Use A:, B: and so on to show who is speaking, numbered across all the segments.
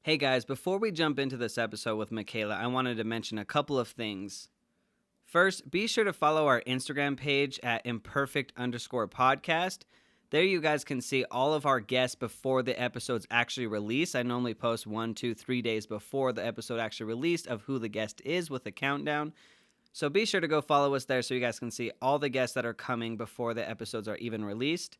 A: Hey guys, before we jump into this episode with Makayla, I wanted to mention a couple of things. First, be sure to follow our Instagram page at imperfect_podcast. There you guys can see all of our guests before the episodes actually release. I normally post 1, 2, 3 days before the episode actually released of who the guest is with a countdown. So be sure to go follow us there so you guys can see all the guests that are coming before the episodes are even released.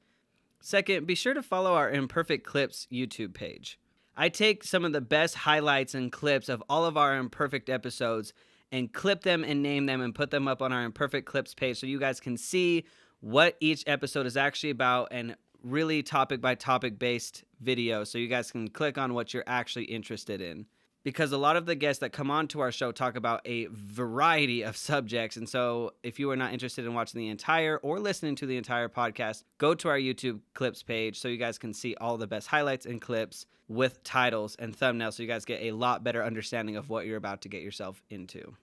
A: Second, be sure to follow our Imperfect Clips YouTube page. I take some of the best highlights and clips of all of our Imperfect episodes and clip them and name them and put them up on our Imperfect Clips page so you guys can see what each episode is actually about and really topic by topic based videos so you guys can click on what you're actually interested in. Because a lot of the guests that come on to our show talk about a variety of subjects. And so if you are not interested in watching the entire or listening to the entire podcast, go to our YouTube clips page so you guys can see all the best highlights and clips with titles and thumbnails so you guys get a lot better understanding of what you're about to get yourself into.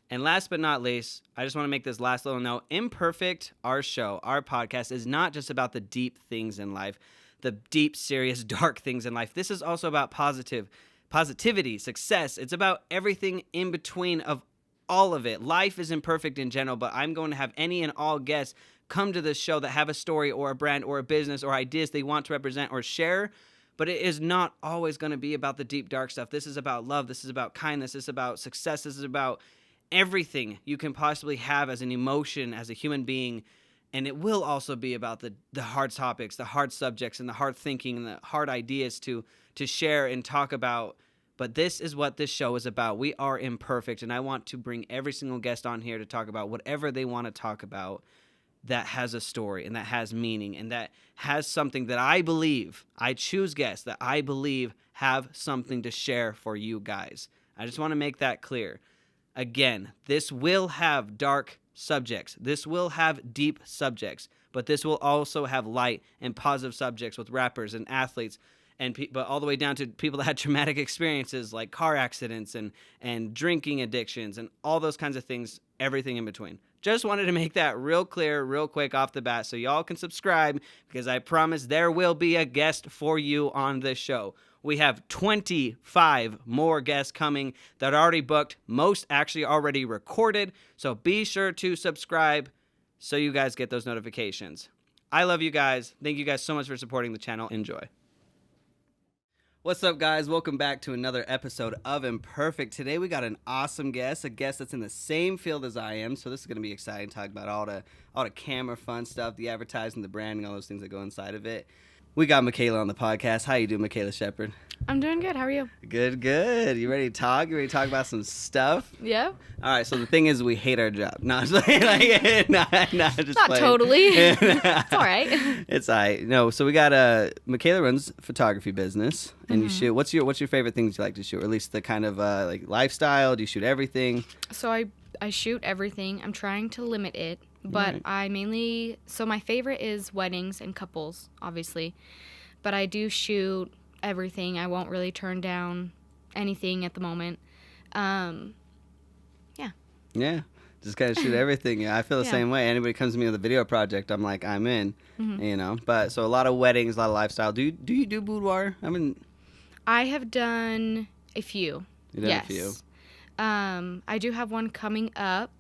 A: And last but not least, I just want to make this last little note. Imperfect, our show, our podcast, is not just about the deep things in life, the deep, serious, dark things in life. This is also about positivity, success. It's about everything in between of all of it. Life is imperfect in general, but I'm going to have any and all guests come to this show that have a story or a brand or a business or ideas they want to represent or share. But it is not always going to be about the deep, dark stuff. This is about love. This is about kindness. This is about success. This is about everything you can possibly have as an emotion, as a human being. And it will also be about the hard topics, the hard subjects, and the hard thinking and the hard ideas to share and talk about. But this is what this show is about. We are imperfect, and I want to bring every single guest on here to talk about whatever they want to talk about that has a story and that has meaning and that has something that I believe, I choose guests that I believe have something to share for you guys. I just want to make that clear. Again, this will have dark subjects. This will have deep subjects, but this will also have light and positive subjects with rappers and athletes, but all the way down to people that had traumatic experiences like car accidents and drinking addictions and all those kinds of things, everything in between. Just wanted to make that real clear, real quick off the bat so y'all can subscribe because I promise there will be a guest for you on this show. We have 25 more guests coming that are already booked, most actually already recorded, so be sure to subscribe so you guys get those notifications. I love you guys. Thank you guys so much for supporting the channel. Enjoy. What's up, guys? Welcome back to another episode of Imperfect. Today we got an awesome guest, a guest that's in the same field as I am, so this is going to be exciting. Talk about all the camera fun stuff, the advertising, the branding, all those things that go inside of it. We got Makayla on the podcast. How you doing, Makayla Shepard?
B: I'm doing good. How are you?
A: Good, good. You ready to talk? You ready to talk about some stuff?
B: Yeah.
A: All right, so the thing is we hate our job. No, just like, just
B: Not
A: playing.
B: totally. It's all right.
A: It's all right. No, so we got Makayla runs a photography business, and you shoot. What's your favorite things you like to shoot, or at least the kind of like lifestyle? Do you shoot everything?
B: So I shoot everything. I'm trying to limit it, but right. So my favorite is weddings and couples, obviously, but I do shoot everything. I won't really turn down anything at the moment.
A: Yeah, just kind of shoot everything. Yeah, I feel the same way. Anybody comes to me with a video project, I'm like, I'm in. You know. But so a lot of weddings, a lot of lifestyle. Do you do boudoir?
B: I have done a few.
A: You've done a few.
B: I do have one coming up.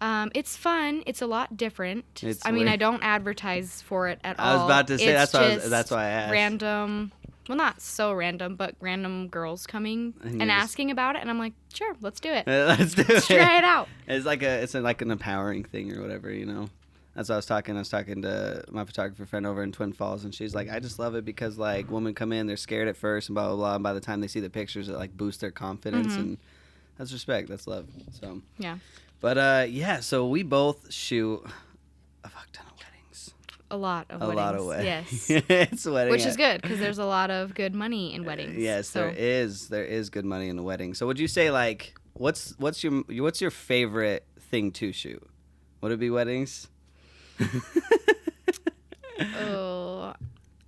B: It's fun. It's a lot different.
A: Weird.
B: I don't advertise for it at all.
A: I was about to say
B: it's
A: that's why I asked.
B: Random. Well, not so random, but random girls coming and asking about it, and I'm like, sure, let's do it.
A: Let's
B: try it out.
A: It's like an empowering thing or whatever, you know. That's what I was talking to my photographer friend over in Twin Falls, and she's like, I just love it because like women come in, they're scared at first and blah blah blah, and by the time they see the pictures, it like boosts their confidence, and that's respect, that's love. So
B: yeah.
A: But so we both shoot a fuck ton of weddings.
B: A lot of weddings.
A: Yes. It's wedding.
B: Which is good because there's a lot of good money in weddings.
A: Yes, so. There is good money in the wedding. So would you say like what's your favorite thing to shoot? Would it be weddings?
B: Oh,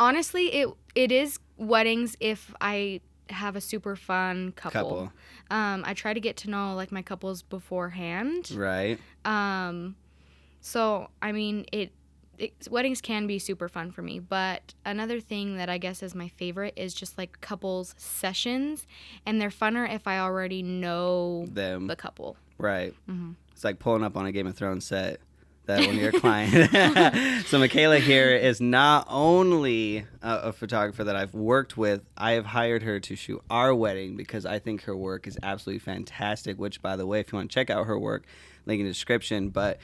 B: honestly, it is weddings if I have a super fun couple. I try to get to know like my couples beforehand.
A: Right.
B: So I mean weddings can be super fun for me. But another thing that I guess is my favorite is just like couples sessions, and they're funner if I already know
A: them,
B: the couple.
A: Right.
B: Mm-hmm.
A: It's like pulling up on a Game of Thrones set. That when you're a client. So Makayla here is not only a photographer that I've worked with, I have hired her to shoot our wedding because I think her work is absolutely fantastic, which, by the way, if you want to check out her work, link in the description. But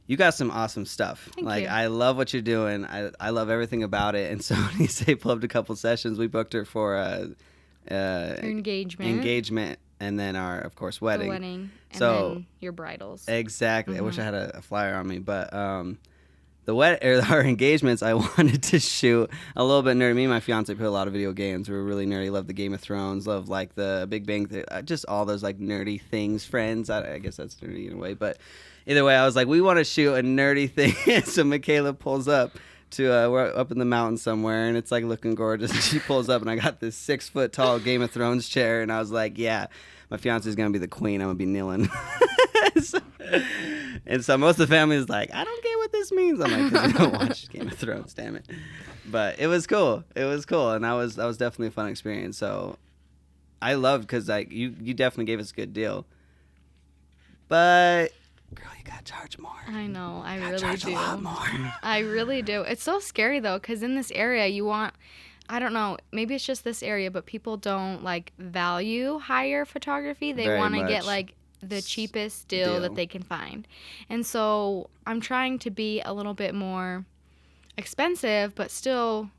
A: you got some awesome stuff.
B: Thank you.
A: I love what you're doing. I love everything about it. And so when you say pull up to a couple sessions, we booked her for engagement. And then our, of course, wedding.
B: The wedding. And
A: so,
B: then your bridals.
A: Exactly. Mm-hmm. I wish I had a flyer on me. But our engagements, I wanted to shoot a little bit nerdy. Me and my fiance play a lot of video games. We're really nerdy. Love the Game of Thrones. Love, like, the Big Bang. Just all those, like, nerdy things. Friends. I guess that's nerdy in a way. But either way, I was like, we want to shoot a nerdy thing. So Makayla pulls up. We're up in the mountains somewhere, and it's like looking gorgeous. And she pulls up, and I got this 6-foot tall Game of Thrones chair, and I was like, "Yeah, my fiance's gonna be the queen. I'm gonna be kneeling." so most of the family is like, "I don't get what this means." I'm like, "'Cause you don't watch Game of Thrones, damn it." But it was cool. And that was definitely a fun experience. So I loved because like you definitely gave us a good deal, but. Girl, you gotta charge more.
B: I know, I really
A: charge
B: do.
A: A lot more.
B: I really do. It's so scary though, because in this area, I don't know, maybe it's just this area, but people don't like value higher photography. They want to get like the cheapest deal that they can find, and so I'm trying to be a little bit more expensive, but still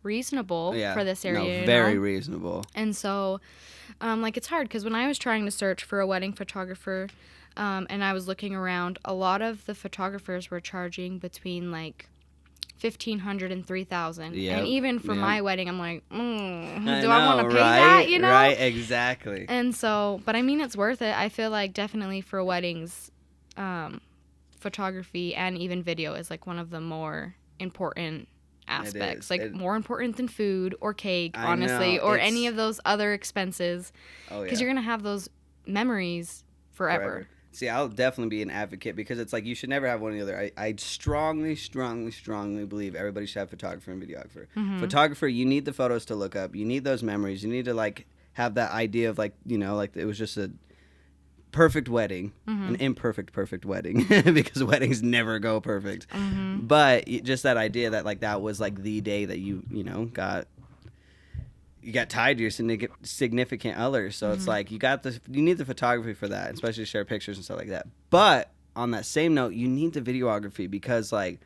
B: reasonable for this area.
A: No, very reasonable.
B: And so, like it's hard because when I was trying to search for a wedding photographer. And I was looking around, a lot of the photographers were charging between like $1,500 and $3,000.
A: Yep.
B: And even for my wedding, I'm like, do I want to pay
A: right?
B: that, you know?
A: Right, exactly.
B: And so, but I mean, it's worth it. I feel like definitely for weddings, photography and even video is like one of the more important aspects. Like more important than food or cake, honestly, or any of those other expenses.
A: Oh, yeah.
B: Because you're going to have those memories forever.
A: See, I'll definitely be an advocate because it's like you should never have one or the other. I strongly, strongly, strongly believe everybody should have a photographer and videographer. Mm-hmm. Photographer, you need the photos to look up. You need those memories. You need to like have that idea of like, you know, like it was just a perfect wedding, an imperfect perfect wedding because weddings never go perfect. Mm-hmm. But just that idea that like that was like the day that you know, got tied to your significant other. So it's like you need the photography for that, especially to share pictures and stuff like that. But on that same note, you need the videography because like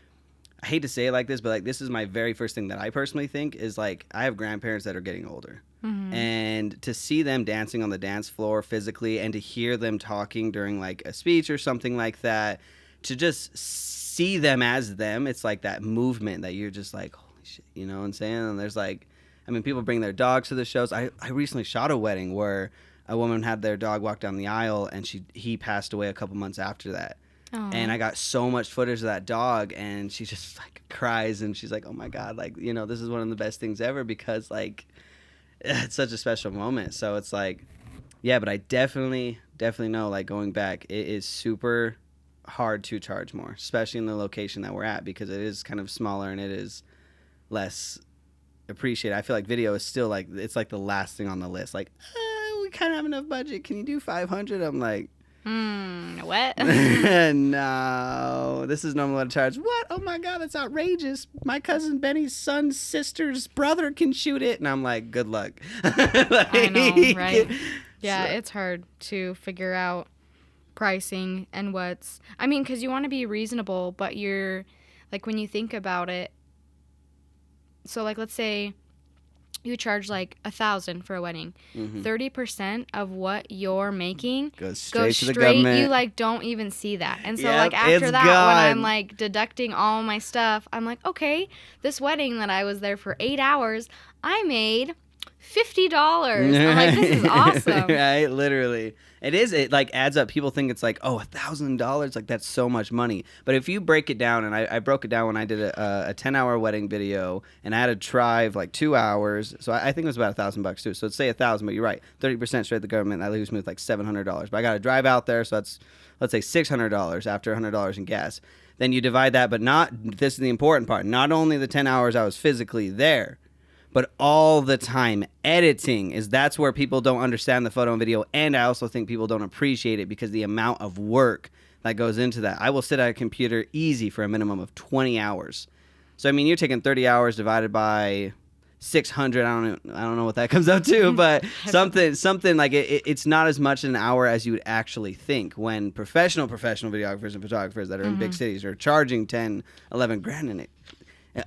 A: I hate to say it like this, but like this is my very first thing that I personally think is like I have grandparents that are getting older. And to see them dancing on the dance floor physically and to hear them talking during like a speech or something like that, to just see them as them, it's like that movement that you're just like, holy shit, you know what I'm saying? And there's like, I mean, people bring their dogs to the shows. I recently shot a wedding where a woman had their dog walk down the aisle and he passed away a couple months after that. Aww. And I got so much footage of that dog and she just like cries and she's like, oh my God, like, you know, this is one of the best things ever because like it's such a special moment. So it's like, yeah, but I definitely know like going back, it is super hard to charge more, especially in the location that we're at because it is kind of smaller and it is less appreciated. I feel like video is still like, it's like the last thing on the list. Like, we kind of have enough budget. Can you do 500? I'm like,
B: what?
A: No, this is normally what I charge. What? Oh my God, that's outrageous. My cousin Benny's son's sister's brother can shoot it. And I'm like, good luck.
B: Like, I know, right? Yeah, it's hard to figure out pricing and I mean, because you want to be reasonable, but you're, like, when you think about it, so, like, let's say you charge like $1,000 for a wedding. 30% of what you're making goes straight
A: to the government.
B: You like don't even see that. And so like after that, when I'm like deducting all my stuff, I'm like, okay, this wedding that I was there for 8 hours, I made $50. I'm like, this is awesome.
A: Right, literally. It like adds up. People think it's like, oh, $1,000, like that's so much money. But if you break it down, and I broke it down when I did a 10-hour wedding video, and I had to drive like 2 hours, so I think it was about $1,000 too. So let's say 1,000, but you're right, 30% straight to the government. That leaves me with like $700. But I got to drive out there, so that's let's say $600 after $100 in gas. Then you divide that, but this is the important part. Not only the 10 hours I was physically there, but all the time editing that's where people don't understand the photo and video. And I also think people don't appreciate it because the amount of work that goes into that. I will sit at a computer easy for a minimum of 20 hours. So, I mean, you're taking 30 hours divided by 600. I don't know what that comes out to, but something like it's not as much an hour as you would actually think when professional videographers and photographers that are in big cities are charging 10, 11 grand, and it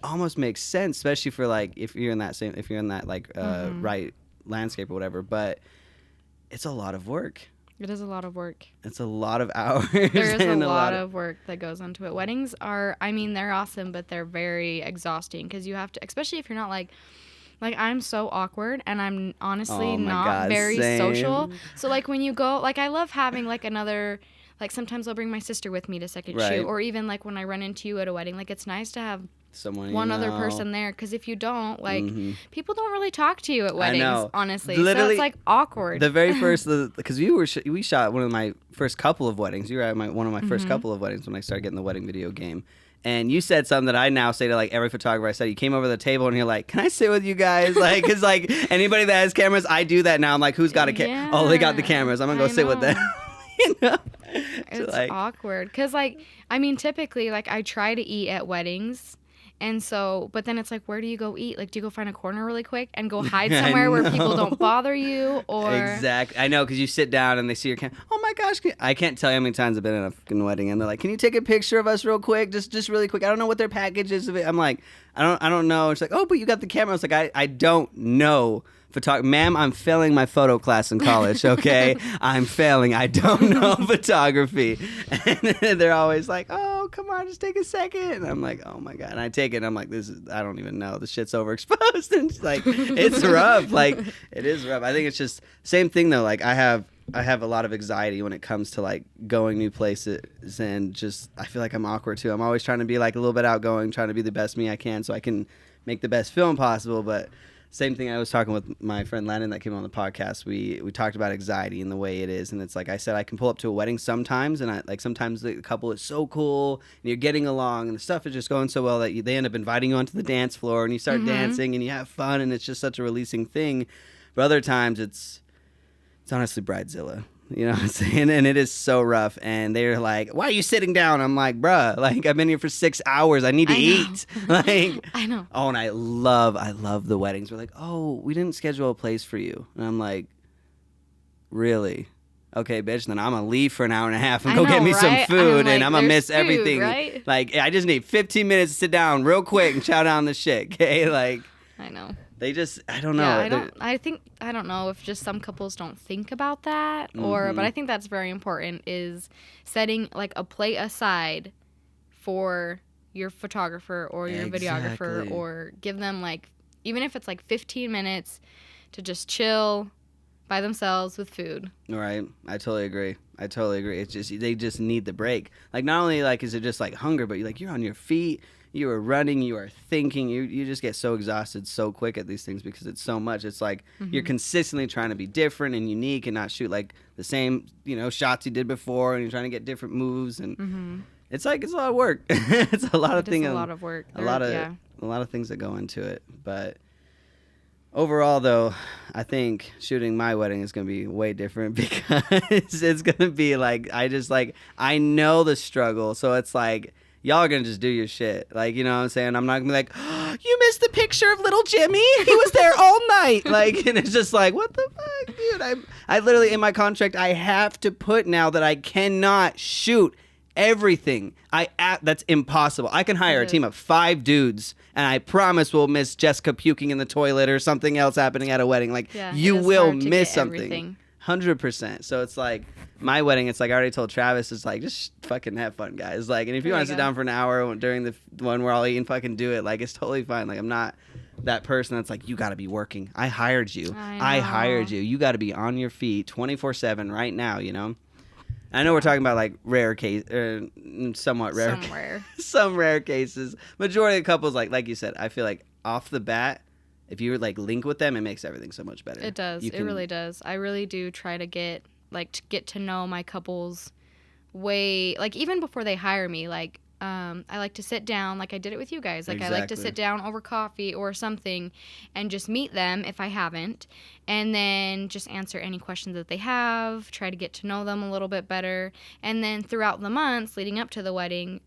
A: almost makes sense, especially for like if you're in that like right landscape or whatever. But it's a lot of work.
B: It is a lot of work.
A: It's a lot of hours.
B: There is a lot of work that goes into it. Weddings are, I mean, they're awesome, but they're very exhausting because you have to, especially if you're not like I'm so awkward and I'm honestly very social. So like when you go, like I love having like another, like sometimes I'll bring my sister with me to second shoot, or even like when I run into you at a wedding, like it's nice to have one other person there, because if you don't, like people don't really talk to you at weddings, honestly. Literally, so it's like awkward.
A: The very first, because we shot one of my first couple of weddings. You were at one of my first couple of weddings when I started getting the wedding video game. And you said something that I now say to like every photographer. I said, you came over to the table and you're like, can I sit with you guys? Like, cause like anybody that has cameras, I do that now. I'm like, who's got a camera? Oh, they got the cameras. I'm gonna go sit with them. You know?
B: It's like, awkward. Cause like, I mean, typically like I try to eat at weddings. And so, but then it's like, where do you go eat? Like, do you go find a corner really quick and go hide somewhere where people don't bother you? Or
A: exactly, I know, because you sit down and they see your camera. Oh my gosh, I can't tell you how many times I've been in a fucking wedding and they're like, "Can you take a picture of us real quick, just really quick?" I don't know what their package is of it. I'm like, I don't know. It's like, "Oh, but you got the camera." I was like, I don't know. Ma'am, I'm failing my photo class in college, okay? I'm failing. I don't know photography. And they're always like, "Oh, come on, just take a second." And I'm like, "Oh my God." And I take it and I'm like, I don't even know. The shit's overexposed. And it's like, it's rough. Like, it is rough. I think it's just, same thing though. Like I have a lot of anxiety when it comes to like going new places, and just, I feel like I'm awkward too. I'm always trying to be like a little bit outgoing, trying to be the best me I can so I can make the best film possible. But same thing, I was talking with my friend Landon that came on the podcast. We talked about anxiety and the way it is, and it's like I said, I can pull up to a wedding sometimes, and sometimes the couple is so cool and you're getting along and the stuff is just going so well that they end up inviting you onto the dance floor and you start dancing and you have fun and it's just such a releasing thing. But other times it's honestly Bridezilla. You know what I'm saying? And it is so rough. And they're like, "Why are you sitting down?" I'm like, "Bruh, like I've been here for 6 hours. I need to eat." Like,
B: I know.
A: Oh, and I love the weddings. We're like, "Oh, we didn't schedule a place for you." And I'm like, "Really? Okay, bitch, then I'm going to leave for an hour and a half and go get me some food, and I'm going to miss everything."
B: Right?
A: Like, I just need 15 minutes to sit down real quick and chow down the shit, okay? Like,
B: I know.
A: They just, I don't know.
B: Yeah, I don't know if just some couples don't think about that, but I think that's very important, is setting like a plate aside for your photographer or your videographer, or give them like, even if it's like 15 minutes to just chill by themselves with food.
A: Right. I totally agree. It's just, they just need the break. Like, not only like is it just like hunger, but you're on your feet. You are running, you are thinking, you just get so exhausted so quick at these things because it's so much. It's like you're consistently trying to be different and unique and not shoot like the same, shots you did before, and you're trying to get different moves, and it's like, it's a lot of work. It's a lot of things.
B: It's a lot of work.
A: A lot of things that go into it. But overall, though, I think shooting my wedding is going to be way different because it's going to be like, I know the struggle. So it's like, y'all are going to just do your shit. Like, you know what I'm saying? I'm not going to be like, "Oh, you missed the picture of little Jimmy? He was there all night." Like, and it's just like, what the fuck, dude? I literally, in my contract, I have to put now that I cannot shoot everything. That's impossible. I can hire a team of 5 dudes, and I promise we'll miss Jessica puking in the toilet or something else happening at a wedding. Like, you will miss something. Everything. 100%. So it's like, my wedding, it's like I already told Travis, it's like, just fucking have fun, guys. Like, and if you want to sit down for an hour during the one we're all eating, fucking do it. Like, it's totally fine. Like, I'm not that person that's like, "You got to be working. I hired you. I hired you. You got to be on your feet 24/7 right now," I know we're talking about like rare case, somewhat rare, some rare cases. Majority of couples, like you said, I feel like off the bat, if you like link with them, it makes everything so much better.
B: It does. It really does. I really do try to get to know my couples way, like, even before they hire me. Like, I like to sit down, like I did it with you guys. Like, I like to
A: Exactly.
B: sit down over coffee or something and just meet them if I haven't, and then just answer any questions that they have, try to get to know them a little bit better. And then throughout the months leading up to the wedding,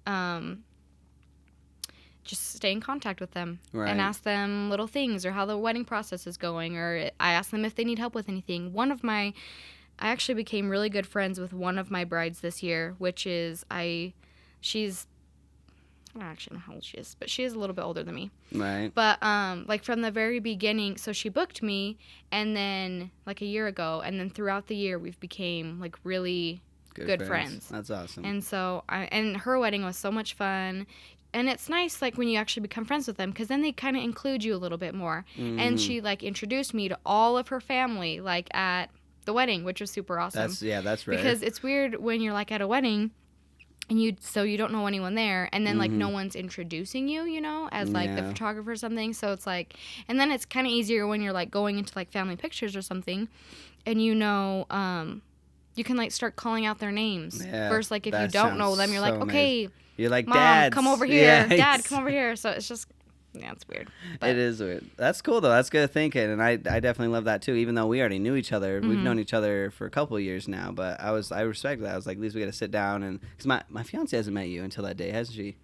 B: just stay in contact with them
A: Right.
B: and ask them little things, or how the wedding process is going, or I ask them if they need help with anything. I actually became really good friends with one of my brides this year, which is she's, I don't actually know how old she is, but she is a little bit older than me.
A: Right.
B: But like from the very beginning, so she booked me, and then like a year ago, and then throughout the year we've became like really good friends.
A: That's awesome.
B: And so and her wedding was so much fun. And it's nice, like, when you actually become friends with them, because then they kind of include you a little bit more. And she, like, introduced me to all of her family, like, at the wedding, which was super awesome.
A: That's rare.
B: Because it's weird when you're, like, at a wedding, and you don't know anyone there, and then, like, no one's introducing you, you know, as, like, the photographer or something. So it's, like, and then it's kind of easier when you're, like, going into, like, family pictures or something, and you know, you can, like, start calling out their names. First, like, if you don't know them, you're like, okay,
A: you're like,
B: Mom,
A: Dad,
B: come over here. Dad, come over here. So it's just, yeah, it's weird. But
A: it is weird. That's cool, though. That's good thinking. And I definitely love that, too. Even though we already knew each other. We've known each other for a couple of years now. But I respect that. I was like, at least we got to sit down. And because my fiance hasn't met you until that day, hasn't she?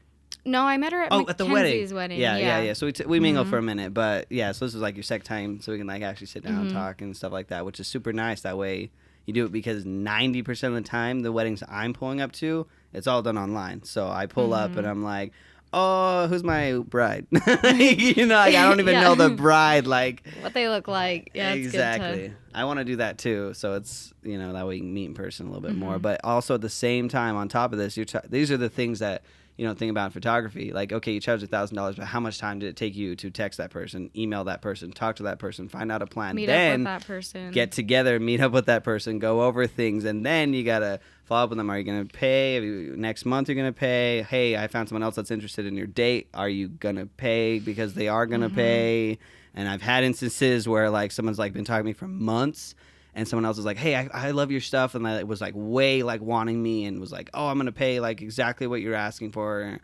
B: No, I met her at
A: at the wedding.
B: wedding.
A: Yeah. So we mingle for a minute. But, yeah, so this is like your second time. So we can, like, actually sit down and talk and stuff like that, which is super nice. That way you do it, because 90% of the time, the weddings I'm pulling up to, it's all done online. So I pull up and I'm like, oh, who's my bride? You know, like, I don't even know the bride, like
B: what they look like. Yeah, it's
A: exactly.
B: Good
A: I want to do that too. So it's, you know, that way you can meet in person a little bit more. But also at the same time, on top of this, these are the things that you don't think about in photography. Like, okay, you charge $1,000, but how much time did it take you to text that person, email that person, talk to that person, find out a plan,
B: meet
A: then
B: up with that person,
A: get together, meet up with that person, go over things, and then you gotta follow up with them. Are you gonna pay? Next month you're gonna pay? Hey, I found someone else that's interested in your date. Are you gonna pay? Because they are gonna pay. And I've had instances where, like, someone's, like, been talking to me for months, and someone else is like, hey, I love your stuff, and I was, like, way, like, wanting me, and was like, oh, I'm gonna pay, like, exactly what you're asking for,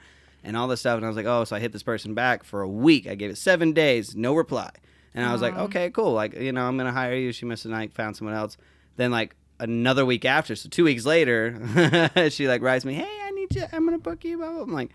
A: and all this stuff. And I was like, oh, so I hit this person back for a week. I gave it 7 days, no reply. And I was like, okay, cool. Like, you know, I'm gonna hire you. She must have, like, found someone else. Then, like, another week after, so 2 weeks later, she, like, writes me, hey, I need you. I'm gonna book you. Blah, blah. I'm like,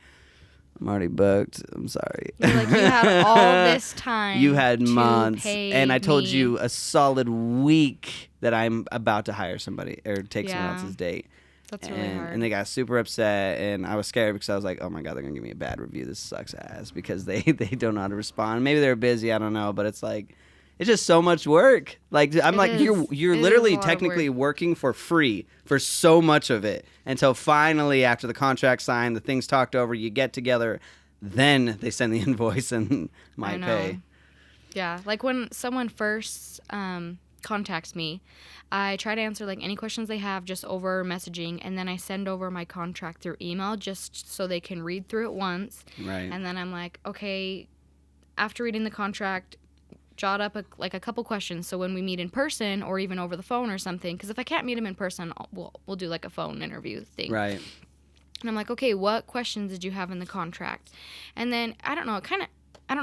A: I'm already booked. I'm sorry.
B: You're like, you had all this time.
A: You had months.
B: Pay
A: and I told
B: me.
A: you a solid week that I'm about to hire somebody or take someone else's date.
B: That's really hard.
A: And they got super upset, and I was scared because I was like, oh my God, they're going to give me a bad review. This sucks ass, because they don't know how to respond. Maybe they're busy. I don't know. But it's like, it's just so much work. Like, I'm like, you're literally technically working for free for so much of it, until finally, after the contract signed, the things talked over, you get together, then they send the invoice and my pay.
B: Yeah, like when someone first contacts me, I try to answer like any questions they have just over messaging, and then I send over my contract through email just so they can read through it once.
A: Right. And
B: then I'm like, okay, after reading the contract, jot up a couple questions, so when we meet in person or even over the phone or something, because if I can't meet them in person, we'll do like a phone interview thing.
A: Right.
B: And I'm like, okay, what questions did you have in the contract? And then I don't know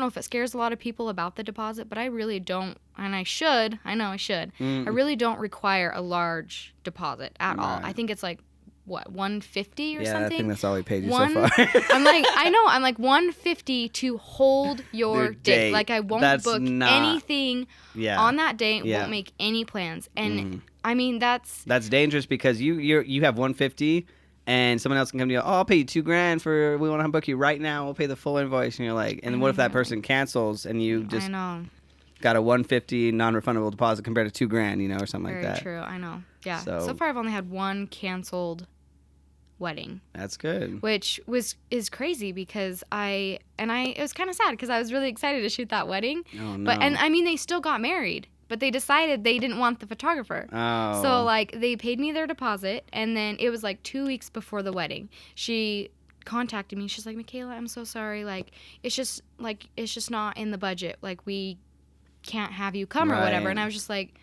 B: if it scares a lot of people about the deposit, but I really don't, and I know I should. I really don't require a large deposit at all. I think it's like, what, $150 or something?
A: Yeah, I think that's all we paid you so far.
B: I'm like $150 to hold your date. Like, I won't book anything on that date. Won't make any plans. And I mean, that's
A: dangerous, because you have $150, and someone else can come to you. Oh, I'll pay you $2,000 for. We want to book you right now. We'll pay the full invoice. And you're like, and what if that person cancels and you just got a $150 non-refundable deposit compared to $2,000, you know, or something like that.
B: Very true. I know. Yeah. So far, I've only had one canceled wedding.
A: That's good.
B: Which is crazy, because it was kind of sad, because I was really excited to shoot that wedding.
A: Oh no.
B: And I mean, they still got married, but they decided they didn't want the photographer.
A: Oh.
B: So like, they paid me their deposit, and then it was like 2 weeks before the wedding, she contacted me. She's like, Makayla, I'm so sorry. Like, it's just not in the budget. Like, we can't have you come or whatever. And I was just like,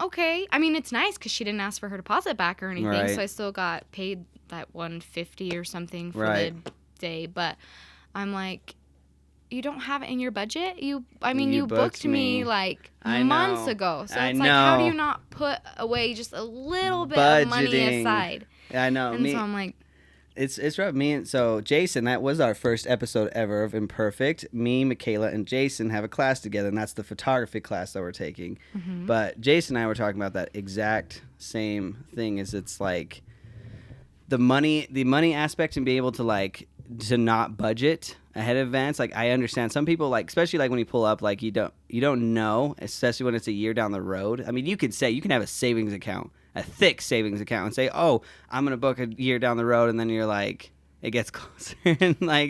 B: okay. I mean, it's nice because she didn't ask for her deposit back or anything,
A: Right.
B: so I still got paid that $150 or something for
A: Right.
B: the day. But I'm like, you don't have it in your budget. You
A: You
B: booked
A: booked
B: me
A: me.
B: like
A: I
B: months
A: know.
B: ago. So
A: I
B: it's like, how do
A: know.
B: you not put away just a little bit of money
A: Budgeting.
B: aside?
A: I know.
B: And so I'm like,
A: It's rough. So Jason, that was our first episode ever of Imperfect. Me, Makayla, and Jason have a class together, and that's the photography class that we're taking.
B: mm-hmm.
A: But Jason and I were talking about that exact same thing. Is it's like the money aspect and be able to like to not budget ahead of events. Like I understand some people like, especially like when you pull up, like you don't know, especially when it's a year down the road. I mean, you can have a savings account, a thick savings account, and say, oh, I'm gonna book a year down the road, and then you're like, it gets closer, and like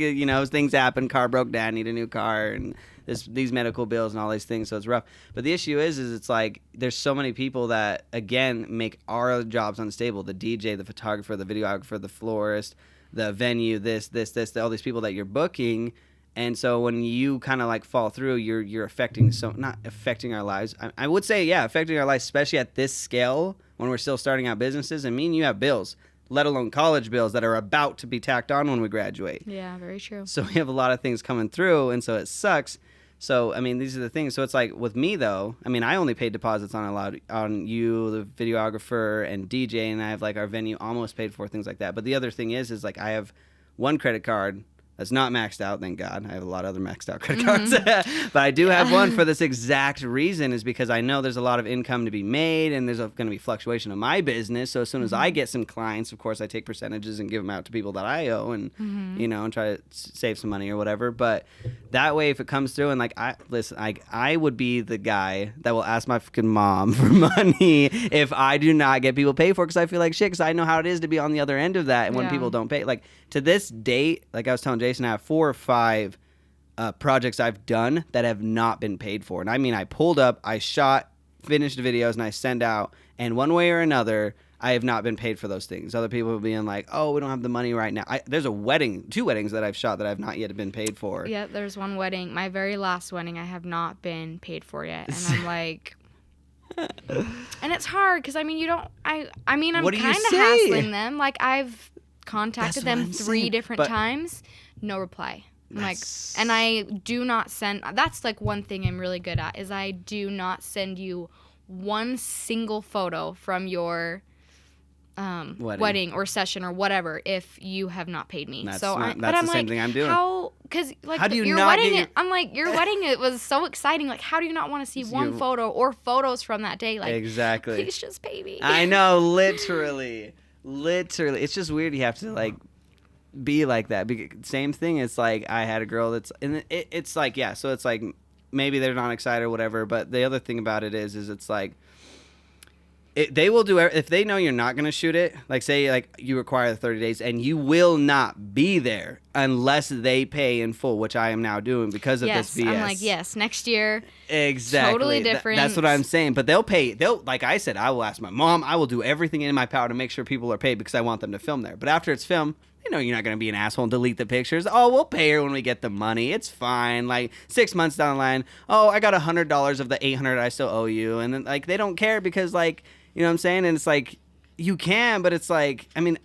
A: things happen, car broke down, need a new car, and these medical bills and all these things, so it's rough. But the issue is it's like there's so many people that again make our jobs unstable. The DJ, the photographer, the videographer, the florist, the venue, this, all these people that you're booking. And so when you kind of like fall through, you're affecting, so not affecting our lives. I would say, yeah, affecting our lives, especially at this scale when we're still starting out businesses. And me and you have bills, let alone college bills that are about to be tacked on when we graduate.
B: yeah, very true.
A: So we have a lot of things coming through, and so it sucks. So I mean, these are the things. So it's like with me though. I mean, I only paid deposits on you, the videographer, and DJ, and I have like our venue almost paid for, things like that. But the other thing is like I have one credit card that's not maxed out, thank God. I have a lot of other maxed out credit cards. But I do have one for this exact reason, is because I know there's a lot of income to be made, and there's going to be fluctuation of my business. So as soon as I get some clients, of course, I take percentages and give them out to people that I owe, and and try to save some money or whatever. But that way, if it comes through, and like I would be the guy that will ask my fucking mom for money if I do not get people paid for it, because I feel like shit, because I know how it is to be on the other end of that, and when people don't pay. Like to this date, like I was telling Jason, I have 4 or 5 projects I've done that have not been paid for. And I mean, I pulled up, I shot, finished videos, and I send out, and one way or another, I have not been paid for those things. Other people being like, oh, we don't have the money right now. There's a wedding, 2 weddings that I've shot that I've not yet been paid for.
B: Yeah, there's one wedding, my very last wedding, I have not been paid for yet. And I'm like... and it's hard, because I mean, I'm kind of hassling them. Like, I've contacted them 3 different times, no reply. Like, and I do not send, that's like one thing I'm really good at, is I do not send you one single photo from your wedding or session or whatever if you have not paid me.
A: That's
B: so
A: that's
B: but I'm
A: the same
B: like,
A: thing I'm doing.
B: Because like
A: how do you
B: your
A: not
B: wedding,
A: get
B: I'm like, your wedding, it was so exciting. Like, how do you not want to see one photo or photos from that day? Like,
A: exactly.
B: Please just pay me.
A: I know, literally. It's just weird. You have to like be like that. Same thing. It's like I had a girl that's, and it's like, yeah. So it's like maybe they're not excited or whatever. But the other thing about it is it's like they will do if they know you're not going to shoot it. Like say like you require the 30 days and you will not be there unless they pay in full, which I am now doing because of this BS.
B: I'm like, yes, next year.
A: Exactly.
B: Totally different.
A: That's what I'm saying. But they'll pay. Like I said, I will ask my mom. I will do everything in my power to make sure people are paid because I want them to film there. But after it's filmed, you know you're not going to be an asshole and delete the pictures. Oh, we'll pay her when we get the money. It's fine. Like 6 months down the line, oh, I got $100 of the $800 I still owe you. And then like they don't care because like, you know what I'm saying? And it's like, you can, but it's like, I mean,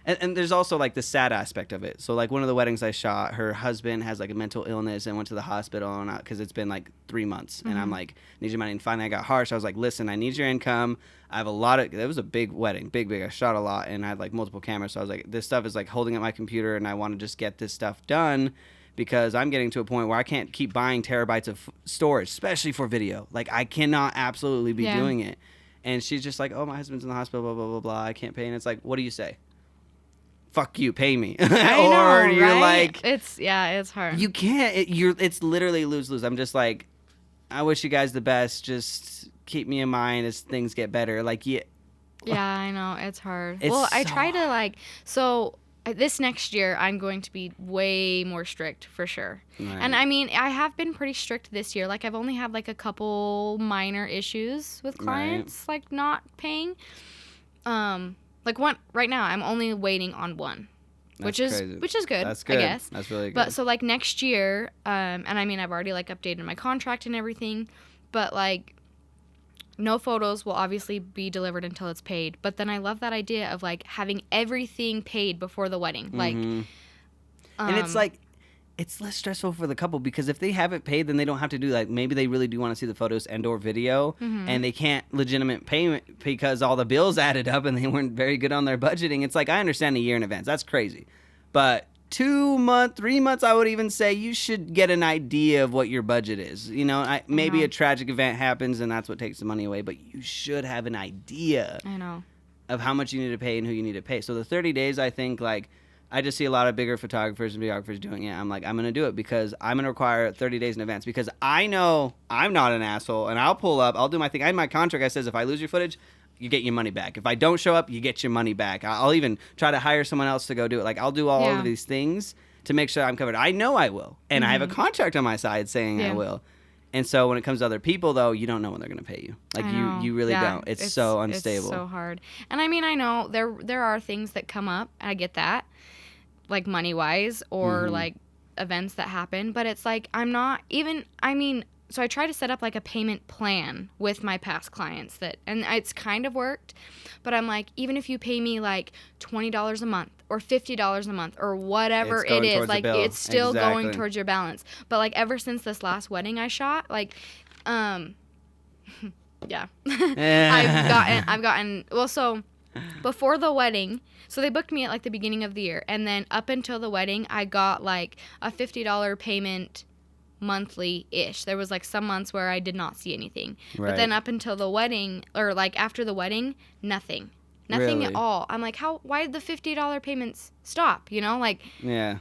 A: and there's also like the sad aspect of it. So like one of the weddings I shot, her husband has like a mental illness and went to the hospital and because it's been like 3 months. And I'm like, need your money. And finally I got harsh. I was like, listen, I need your income. I have a lot of, it was a big wedding, big. I shot a lot and I had like multiple cameras. So I was like, this stuff is like holding up my computer and I want to just get this stuff done because I'm getting to a point where I can't keep buying terabytes of storage, especially for video. Like I cannot absolutely be doing it. And she's just like, oh, my husband's in the hospital, blah, blah, blah, blah. I can't pay. And it's like, what do you say? Fuck you, pay me.
B: I know,
A: or you're
B: right?
A: like,
B: it's hard.
A: You can't. It's literally lose-lose. I'm just like, I wish you guys the best. Just keep me in mind as things get better. Like, yeah.
B: Yeah, I know. It's hard.
A: It's
B: well, I
A: so
B: try to like, so this next year I'm going to be way more strict for sure.
A: Right.
B: And I mean, I have been pretty strict this year. Like I've only had like a couple minor issues with clients like not paying. Like one right now I'm only waiting on one. Which is good.
A: That's good.
B: I guess.
A: That's really good.
B: But so like next year, and I mean I've already like updated my contract and everything, but like no photos will obviously be delivered until it's paid. But then I love that idea of like having everything paid before the wedding. Like,
A: and it's like, it's less stressful for the couple because if they haven't paid, then they don't have to do like, maybe they really do want to see the photos and or video and they can't legitimate payment because all the bills added up and they weren't very good on their budgeting. It's like, I understand a year in advance. That's crazy. But 2 months, 3 months, I would even say you should get an idea of what your budget is. You know, maybe a tragic event happens and that's what takes the money away, but you should have an idea of how much you need to pay and who you need to pay. So the 30 days, I think, like, I just see a lot of bigger photographers and videographers doing it. I'm like, I'm going to do it because I'm going to require 30 days in advance because I know I'm not an asshole and I'll pull up. I'll do my thing. I have my contract that says if I lose your footage, you get your money back. If I don't show up, you get your money back. I'll even try to hire someone else to go do it. Like, I'll do all of these things to make sure I'm covered. I know I will. And I have a contract on my side saying I will. And so when it comes to other people, though, you don't know when they're going to pay you. Like, you really don't. It's so unstable.
B: It's so hard. And, I mean, I know there are things that come up. I get that, like, money-wise or, like, events that happen. But it's like I'm not even – I mean – so I try to set up like a payment plan with my past clients and it's kind of worked, but I'm like, even if you pay me like $20 a month or $50 a month or whatever it is, like it's still going towards your balance. But like ever since this last wedding I shot, like, yeah, I've gotten, well, so before the wedding, so they booked me at like the beginning of the year, and then up until the wedding, I got like a $50 payment monthly-ish. There was like some months where I did not see anything. Right. But then up until the wedding, or like after the wedding, nothing really? At all. I'm like, why did the $50 payments stop? You know, like, yeah,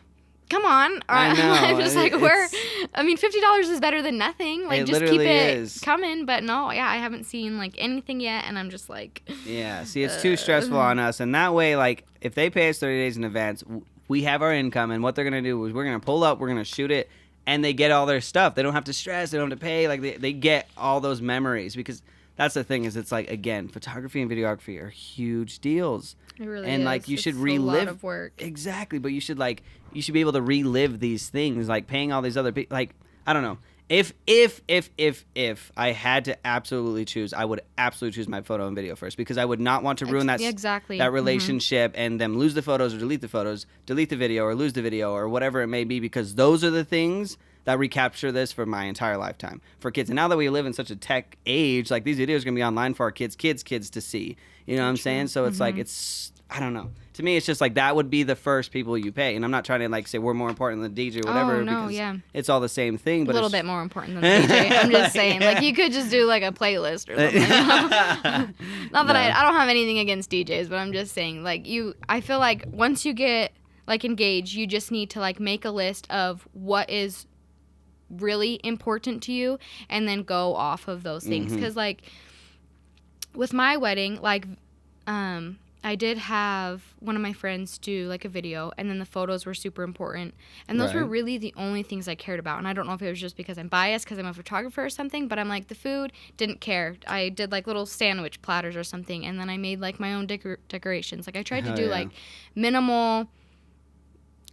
B: come on.
A: I know.
B: I'm just like, I mean, $50 is better than nothing. Like, just keep it coming. But no, yeah, I haven't seen like anything yet, and I'm just like,
A: yeah. See, it's too stressful on us, and that way, like, if they pay us 30 days in advance, we have our income, and what they're gonna do is we're gonna pull up, we're gonna shoot it. And they get all their stuff. They don't have to stress. They don't have to pay. Like, they get all those memories. Because that's the thing is, it's like, again, photography and videography are huge deals.
B: It really
A: and,
B: is.
A: like, you should relive.
B: It's a lot of work.
A: Exactly. But you should be able to relive these things. Like, paying all these other people. Like, I don't know. If I had to absolutely choose, I would absolutely choose my photo and video first, because I would not want to ruin that relationship and them lose the photos or delete the photos, delete the video or lose the video or whatever it may be, because those are the things that recapture this for my entire lifetime for kids. And now that we live in such a tech age, like, these videos are going to be online for our kids to see. You know what I'm saying? So it's like, I don't know. To me, it's just like that would be the first people you pay. And I'm not trying to like say we're more important than the DJ or whatever.
B: Oh, no,
A: because it's all the same thing. But
B: a little bit more important than the DJ. I'm just saying. Like, you could just do like a playlist or something. You know? Not that I don't have anything against DJs, but I'm just saying, like, I feel like once you get like engaged, you just need to like make a list of what is really important to you and then go off of those things. Because like with my wedding, like, I did have one of my friends do like a video, and then the photos were super important. And those were really the only things I cared about. And I don't know if it was just because I'm biased because I'm a photographer or something, but I'm like, the food, didn't care. I did like little sandwich platters or something, and then I made like my own decorations. Like, I tried to do like minimal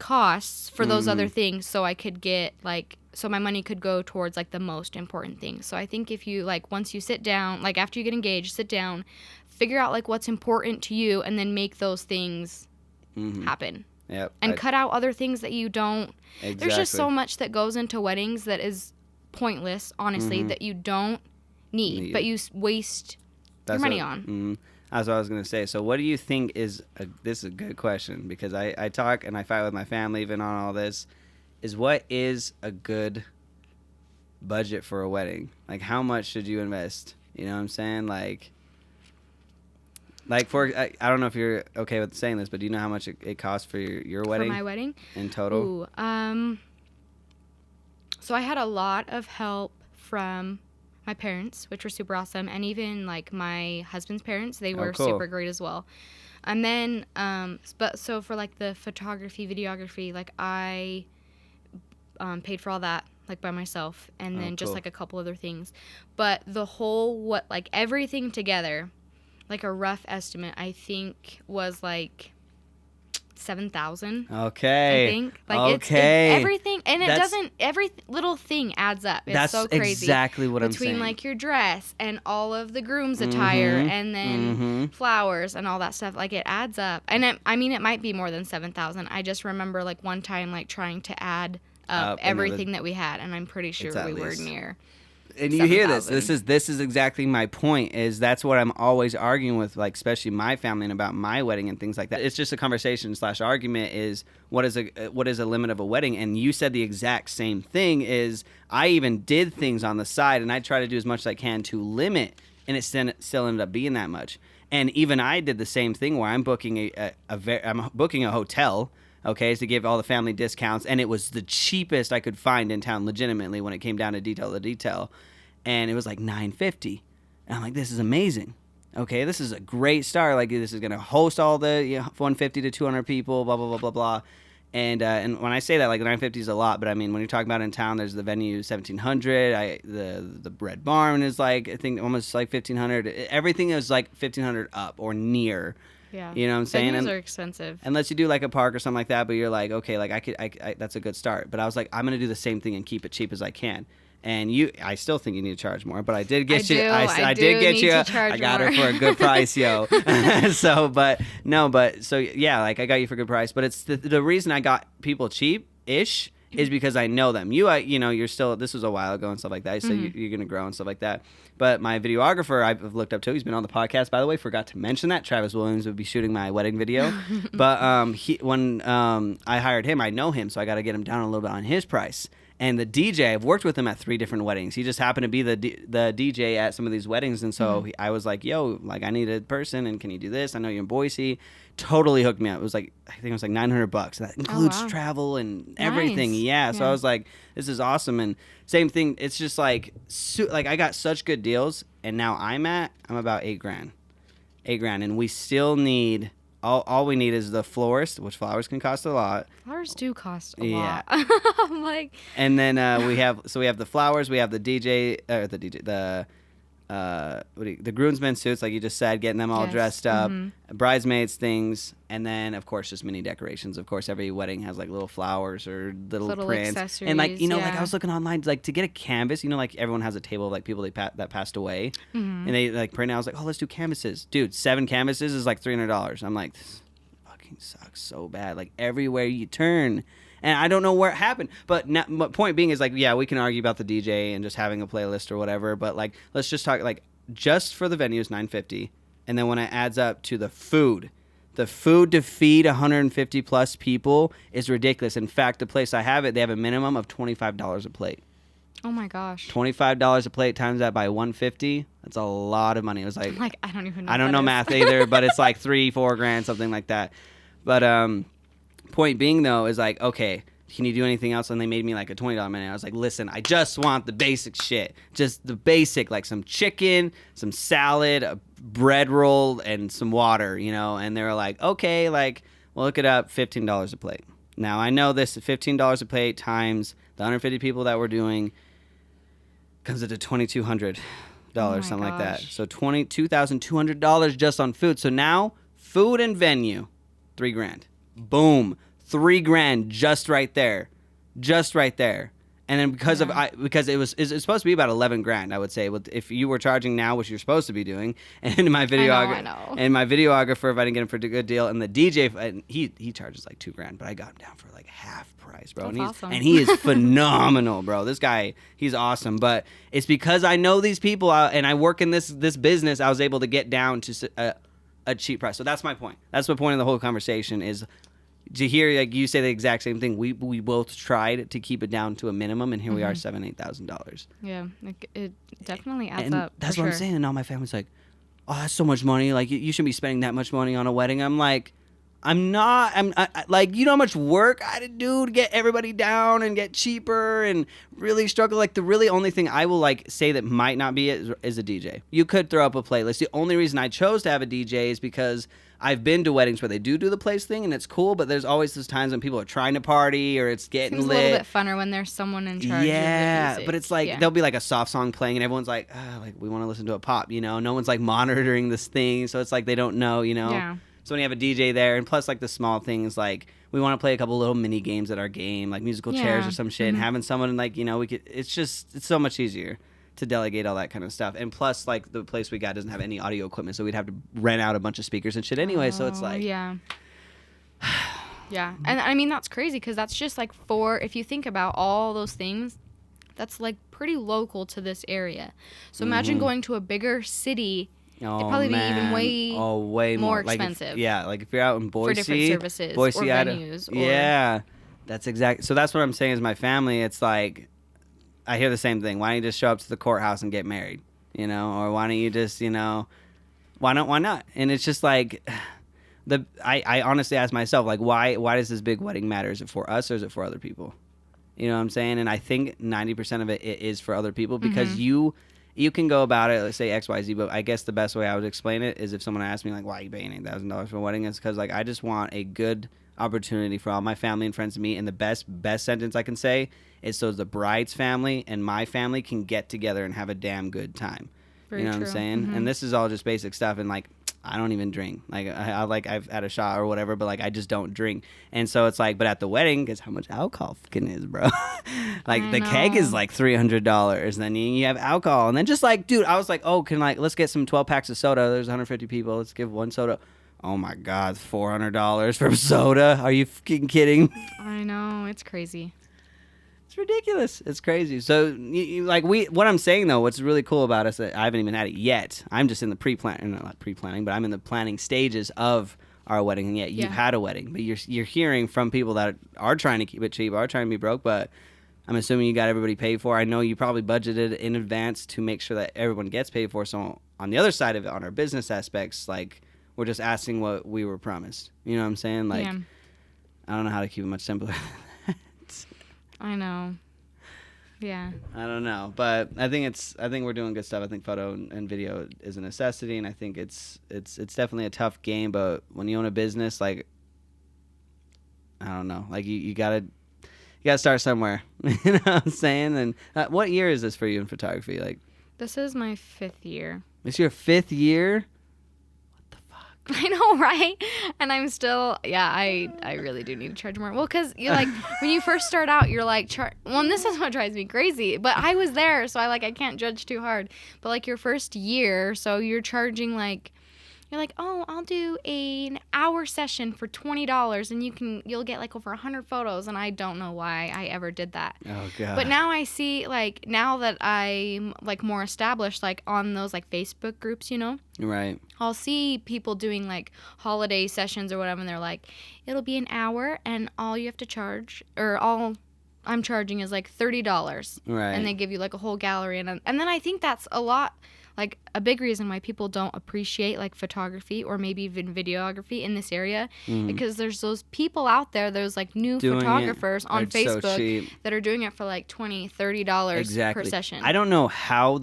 B: costs for those other things so I could get like, so my money could go towards like the most important things. So I think if you like, once you sit down, like after you get engaged, sit down, figure out like what's important to you, and then make those things happen. Yep. And cut out other things that you don't. Exactly. There's just so much that goes into weddings that is pointless, honestly, that you don't need, but you waste your money on.
A: That's what I was going to say. So what do you think is, this is a good question, because I talk and I fight with my family even on all this, is what is a good budget for a wedding? Like, how much should you invest? You know what I'm saying? Like for, I don't know if you're okay with saying this, but do you know how much it costs for your wedding?
B: For my wedding?
A: In total?
B: Ooh, so I had a lot of help from my parents, which were super awesome, and even like my husband's parents, they were super great as well. And then, but so for like the photography, videography, like I paid for all that like by myself, and then just like a couple other things. But the whole, like everything together, like a rough estimate, I think was like 7,000.
A: Okay.
B: I think. Like it's everything, and every little thing adds up. It's
A: that's
B: so crazy.
A: Exactly what I'm saying.
B: Between like your dress and all of the groom's attire, and then flowers and all that stuff, like it adds up. And it might be more than 7,000. I just remember like one time like trying to add up everything that we had, and I'm pretty sure we were near.
A: And you
B: 7,
A: hear this. This is exactly my point. Is that's what I'm always arguing with, like especially my family and about my wedding and things like that. It's just a conversation / argument. Is what is a limit of a wedding? And you said the exact same thing. Is I even did things on the side, and I try to do as much as I can to limit, and it still ended up being that much. And even I did the same thing where I'm booking I'm booking a hotel. Okay, to give all the family discounts, and it was the cheapest I could find in town, legitimately, when it came down to detail, and it was like $950, and I'm like, this is amazing. Okay, this is a great start. Like, this is gonna host all the 150 to 200 people, blah blah blah blah blah, and when I say that, like, $950 is a lot, but I mean, when you're talking about in town, there's the venue 1,700. The Red Barn is like, I think almost like 1,500. Everything is like 1,500 up or near.
B: Yeah,
A: you know what I'm saying?
B: Venues are expensive.
A: Unless you do like a park or something like that, but you're like, okay, like I that's a good start. But I was like, I'm gonna do the same thing and keep it cheap as I can. And I still think you need to charge more, but I did get you. I did get you. I got her for a good price, yo. So yeah, like I got you for a good price. But it's the reason I got people cheap-ish is because I know them. You're still. This was a while ago and stuff like that. So you're gonna grow and stuff like that. But my videographer I've looked up to. He's been on the podcast, by the way. Forgot to mention that Travis Williams would be shooting my wedding video. But when I hired him, I know him, so I got to get him down a little bit on his price. And the DJ, I've worked with him at 3 different weddings. He just happened to be the DJ at some of these weddings, and so I was like, "Yo, like I need a person, and can you do this? I know you're in Boise." Totally hooked me up. It was like I think it was like $900. That includes travel and everything. Nice. Yeah. So I was like, "This is awesome." And same thing. It's just like I got such good deals, and now I'm about $8,000, and we still need. All we need is the florist, which flowers can cost a lot.
B: Flowers do cost a lot. I'm like.
A: And then we have the flowers, we have the the groomsmen suits, like you just said, getting them all dressed up, bridesmaids things, and then of course just mini decorations. Of course, every wedding has like little flowers or little prints,
B: accessories,
A: and like like I was looking online, like to get a canvas, like everyone has a table of like people that passed away, and they like print. I was like, oh, let's do canvases, dude. 7 canvases is like $300. I'm like, this fucking sucks so bad. Like everywhere you turn. And I don't know where it happened. But point being is, like, yeah, we can argue about the DJ and just having a playlist or whatever. But, like, let's just talk, like, just for the venue is $950. And then when it adds up to the food to feed 150 plus people is ridiculous. In fact, the place I have it, they have a minimum of $25 a plate.
B: Oh, my gosh.
A: $25 a plate times that by 150. That's a lot of money. It was like
B: I don't even know.
A: I don't know math either, but it's like $3-4 grand, something like that. But, point being, though, is like, okay, can you do anything else? And they made me like a $20 menu. I was like, listen, I just want the basic shit. Just the basic, like some chicken, some salad, a bread roll, and some water, And they were like, okay, like, we'll look it up, $15 a plate. Now, I know this $15 a plate times the 150 people that we're doing comes into $2,200, something like that. So $2,200 just on food. So now, food and venue, $3,000. Boom, $3,000 just right there. And then because it's supposed to be about $11,000, I would say, if you were charging now, which you're supposed to be doing. And my videographer, if I didn't get him for a good deal, and the DJ, he charges like $2,000, but I got him down for like half price, bro.
B: That's awesome.
A: And he is phenomenal, bro. This guy, he's awesome. But it's because I know these people and I work in this business. I was able to get down to a cheap price. So that's my point. That's the point of the whole conversation is to hear like you say the exact same thing. We both tried to keep it down to a minimum, and here we are, $7,000-8,000.
B: Yeah, it definitely adds
A: and
B: up.
A: That's what I'm saying. And now my family's like, "Oh, that's so much money. Like you shouldn't be spending that much money on a wedding." I'm like, I'm not. Like, you know how much work I had to do to get everybody down and get cheaper and really struggle. Like, the really only thing I will like say that might not be it is a DJ. You could throw up a playlist. The only reason I chose to have a DJ is because I've been to weddings where they do the place thing and it's cool, but there's always those times when people are trying to party or it's getting lit.
B: It's a little bit funner when there's someone in charge of the music.
A: But it's like there'll be like a soft song playing and everyone's like, like we want to listen to a pop, No one's like monitoring this thing, so it's like they don't know,
B: Yeah.
A: So when you have a DJ there, and plus like the small things, like we want to play a couple little mini games at our game, like musical chairs or some shit, and having someone like, you know, we could. It's so much easier to delegate all that kind of stuff. And plus, like the place we got doesn't have any audio equipment, so we'd have to rent out a bunch of speakers and shit anyway. So it's like,
B: yeah. Yeah, and I mean that's crazy because that's just like if you think about all those things, that's like pretty local to this area. So imagine going to a bigger city. It'd probably be even way more expensive.
A: Like if you're out in Boise,
B: for different services
A: Boise,
B: or venues.
A: Yeah, that's exactly. So that's what I'm saying is my family. It's like I hear the same thing. Why don't you just show up to the courthouse and get married? You know, or why don't you just, you know, why not? And it's just like. I honestly ask myself, like, why does this big wedding matter? Is it for us or is it for other people? You know what I'm saying? And I think 90% of it is for other people because you can go about it, let's say XYZ, but I guess the best way I would explain it is if someone asked me, like, why are you paying $8,000 for a wedding? It's because, like, I just want a good opportunity for all my family and friends to meet. And the best sentence I can say is so the bride's family and my family can get together and have a damn good time.
B: Very
A: you know
B: true.
A: what I'm saying? And this is all just basic stuff. And, like, I don't even drink. Like I've had a shot or whatever, but like I just don't drink. And so it's like, but at the wedding, guess how much alcohol fucking is, bro? Like the keg is like $300. Then you have alcohol, and then just like, dude, I was like, oh, let's get some 12 packs of soda. There's 150 people. Let's give one soda. Oh my God, $400 for soda? Are you fucking kidding me?
B: I know, it's crazy.
A: It's ridiculous. It's crazy. So, what I'm saying though, what's really cool about us, that I haven't even had it yet. I'm just in the not pre-planning, but I'm in the planning stages of our wedding. And yet you've had a wedding, but you're hearing from people that are trying to keep it cheap, are trying to be broke, but I'm assuming you got everybody paid for. I know you probably budgeted in advance to make sure that everyone gets paid for. So on the other side of it, on our business aspects, like we're just asking what we were promised. You know what I'm saying? Like, I don't know how to keep it much simpler.
B: I know. Yeah.
A: I don't know, but I think we're doing good stuff. I think photo and video is a necessity, and I think it's definitely a tough game. But when you own a business, like I don't know, like you gotta start somewhere. You know what I'm saying? And what year is this for you in photography? Like
B: this is my 5th year.
A: It's your 5th year?
B: I know, right? And I'm still, I really do need to charge more. Well, because you're like, when you first start out, you're like, and this is what drives me crazy. But I was there, so I can't judge too hard. But like your first year, so you're charging like, you're like, oh, I'll do an hour session for $20, and you'll get like over 100 photos. And I don't know why I ever did that.
A: Oh God.
B: But now I see, like, now that I'm like more established, like on those like Facebook groups, you know.
A: Right.
B: I'll see people doing like holiday sessions or whatever, and they're like, it'll be an hour, and all you have to charge, or all I'm charging is like $30.
A: Right.
B: And they give you like a whole gallery, and then I think that's a lot. Like a big reason why people don't appreciate like photography or maybe even videography in this area, because there's those people out there, those like new photographers on Facebook that are doing it for like $20, $30 per session.
A: I don't know how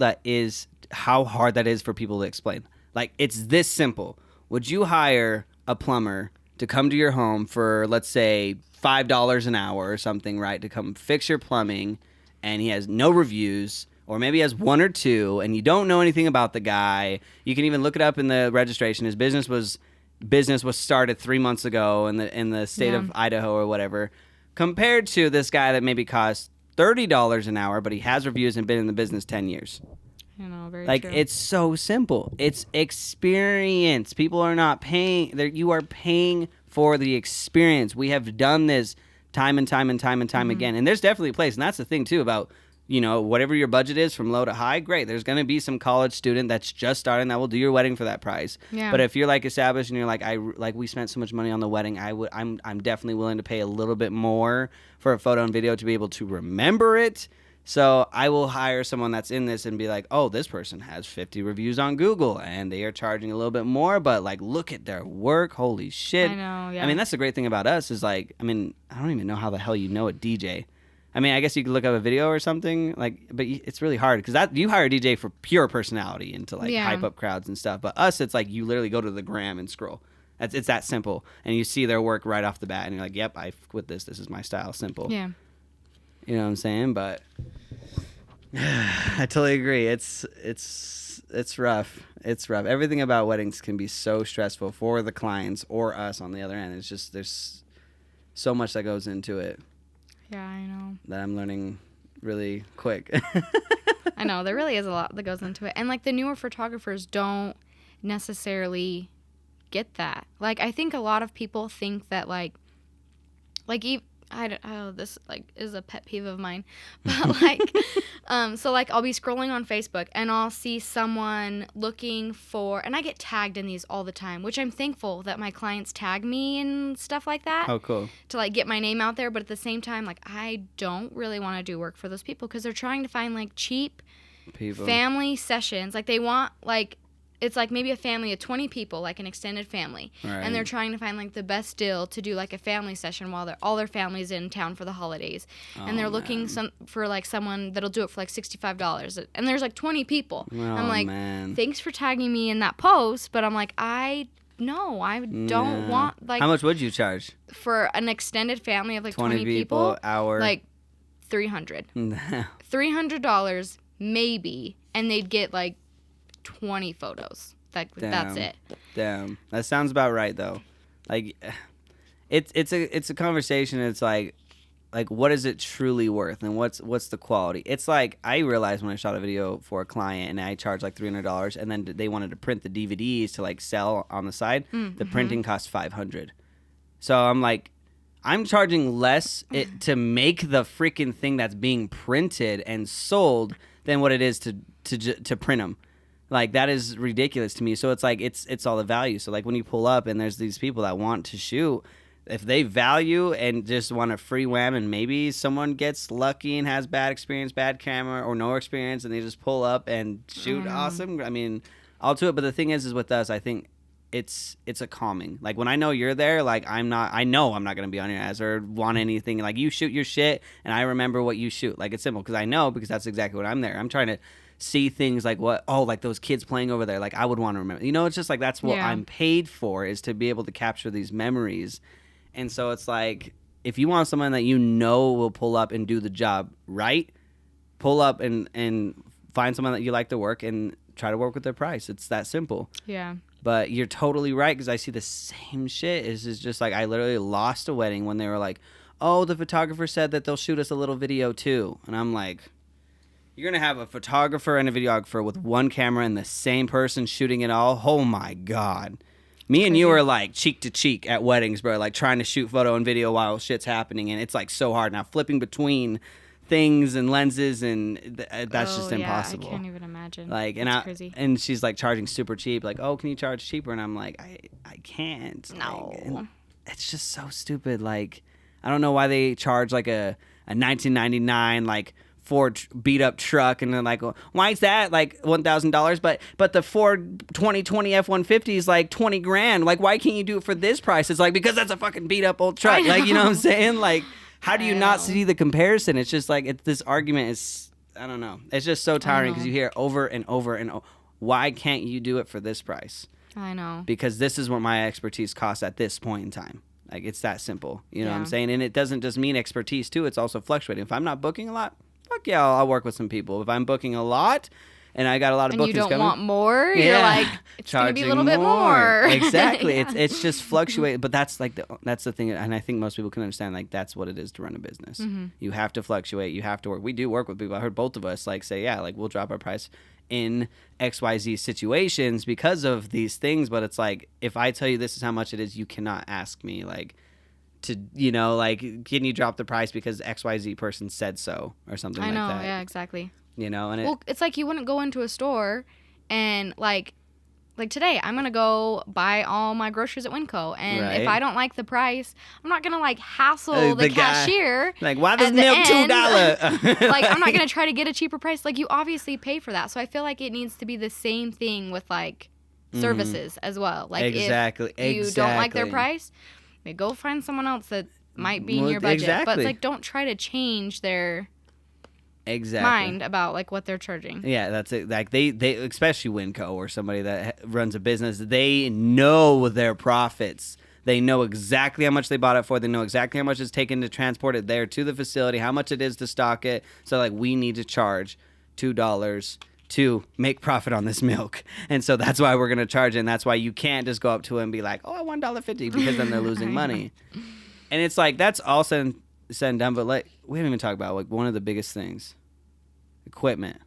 A: hard that is for people to explain. Like, it's this simple. Would you hire a plumber to come to your home for, let's say, $5 an hour or something, right, to come fix your plumbing, and he has no reviews, or maybe he has one or two, and you don't know anything about the guy? You can even look it up in the registration. His business was started 3 months ago in the state of Idaho or whatever, compared to this guy that maybe costs $30 an hour, but he has reviews and been in the business 10 years.
B: You know, very
A: like
B: true.
A: It's so simple. It's experience. People are not paying. You are paying for the experience. We have done this time and time again. And there's definitely a place. And that's the thing too about, you know, whatever your budget is from low to high, great. There's going to be some college student that's just starting that will do your wedding for that price.
B: Yeah.
A: But if you're like established and you're like, we spent so much money on the wedding, I'm definitely willing to pay a little bit more for a photo and video to be able to remember it. So I will hire someone that's in this and be like, oh, this person has 50 reviews on Google and they are charging a little bit more, but like, look at their work. Holy shit.
B: I know, yeah.
A: I mean, that's the great thing about us is like, I mean, I don't even know how the hell you know a DJ. I mean, I guess you could look up a video or something, like, but it's really hard because you hire a DJ for pure personality and to like hype up crowds and stuff. But us, it's like you literally go to the gram and scroll. It's that simple. And you see their work right off the bat and you're like, yep, I quit this. This is my style. Simple.
B: Yeah.
A: You know what I'm saying? But I totally agree. It's rough. It's rough. Everything about weddings can be so stressful for the clients or us on the other end. It's just there's so much that goes into it.
B: Yeah, I know.
A: That I'm learning really quick.
B: I know. There really is a lot that goes into it. And, like, the newer photographers don't necessarily get that. Like, I think a lot of people think that, this, like, is a pet peeve of mine. But, like, so, like, I'll be scrolling on Facebook and I'll see someone looking for, and I get tagged in these all the time, which I'm thankful that my clients tag me and stuff like that.
A: Oh, cool.
B: To, like, get my name out there. But at the same time, like, I don't really want to do work for those people because they're trying to find, like, cheap family sessions. Like, they want, like, it's like maybe a family of 20 people, like an extended family. Right. And they're trying to find, like, the best deal to do, like, a family session while all their family's in town for the holidays. And they're looking for, like, someone that'll do it for, like, $65. And there's, like, 20 people. I'm like, thanks for tagging me in that post. But I'm like, I don't want, like.
A: How much would you charge?
B: For an extended family of, like, 20 people,
A: hour.
B: Like, $300. $300 maybe. And they'd get, like, 20 photos. That's it.
A: Damn. That sounds about right though. Like it's a conversation. It's like what is it truly worth and what's the quality? It's like I realized when I shot a video for a client and I charged like $300 and then they wanted to print the DVDs to like sell on the side. The printing cost $500. So I'm like I'm charging less to make the freaking thing that's being printed and sold than what it is to print them. Like, that is ridiculous to me. So it's like, it's all the value. So, like, when you pull up and there's these people that want to shoot, if they value and just want a free wham and maybe someone gets lucky and has bad experience, bad camera, or no experience, and they just pull up and shoot awesome. I mean, I'll do it. But the thing is with us, I think it's a calming. Like, when I know you're there, like, I know I'm not going to be on your ass or want anything. Like, you shoot your shit, and I remember what you shoot. Like, it's simple because I know because that's exactly what I'm there. I'm trying to see things like like those kids playing over there. Like, I would want to remember. You know, it's just like that's what I'm paid for, is to be able to capture these memories. And so it's like, if you want someone that you know will pull up and do the job right, pull up and find someone that you like to work and try to work with their price. It's that simple.
B: Yeah.
A: But you're totally right, because I see the same shit. It's just like I literally lost a wedding when they were like, oh, the photographer said that they'll shoot us a little video too. And I'm like, you're going to have a photographer and a videographer with one camera and the same person shooting it all? Oh, my God. Me and you are like cheek to cheek at weddings, bro, like trying to shoot photo and video while shit's happening. And it's like so hard. Now, flipping between things and lenses, and that's just impossible.
B: I can't even imagine.
A: Like,
B: that's crazy.
A: And she's like charging super cheap. Like, oh, can you charge cheaper? And I'm like, I can't.
B: No.
A: Like, it's just so stupid. Like, I don't know why they charge like a $19.99 like Ford beat up truck, and they're like, well, why is that like $1,000? But the Ford 2020 F-150 is like $20,000. Like, why can't you do it for this price? It's like, because that's a fucking beat up old truck. Like, you know what I'm saying? Like, how do you not see the comparison? It's just like this argument is, I don't know. It's just so tiring because you hear it over and over and over. Why can't you do it for this price?
B: I know.
A: Because this is what my expertise costs at this point in time. Like, it's that simple. You know what I'm saying? And it doesn't just mean expertise too. It's also fluctuating. If I'm not booking a lot, fuck yeah, I'll work with some people. If I'm booking a lot and I got a lot of bookings coming,
B: and you don't want more, you're like, it's going to be a little bit more.
A: Exactly. It's just fluctuating. But that's like that's the thing, and I think most people can understand, like, that's what it is to run a business. Mm-hmm. You have to fluctuate. You have to work. We do work with people. I heard both of us like say, yeah, like, we'll drop our price in XYZ situations because of these things. But it's like, if I tell you this is how much it is, you cannot ask me like to, you know, like, can you drop the price because XYZ person said so or something like that.
B: I know, yeah, exactly.
A: You know, and
B: it's like you wouldn't go into a store and like today I'm gonna go buy all my groceries at Winco, and if I don't like the price, I'm not gonna like hassle the cashier.
A: Like, why does milk $2?
B: Like, I'm not gonna try to get a cheaper price. Like, you obviously pay for that, so I feel like it needs to be the same thing with like services as well. Like, if you don't like their price, go find someone else that might be in your budget. But like, don't try to change their mind about like what they're charging.
A: Yeah, that's it. Like, they especially Winco or somebody that runs a business, they know their profits. They know exactly how much they bought it for. They know exactly how much it's taken to transport it there to the facility, how much it is to stock it. So like, we need to charge $2 to make profit on this milk. And so that's why we're going to charge it. And that's why you can't just go up to it and be like, oh, $1.50, because then they're losing money. And it's like, that's all said and done. But like, we haven't even talked about like one of the biggest things, equipment.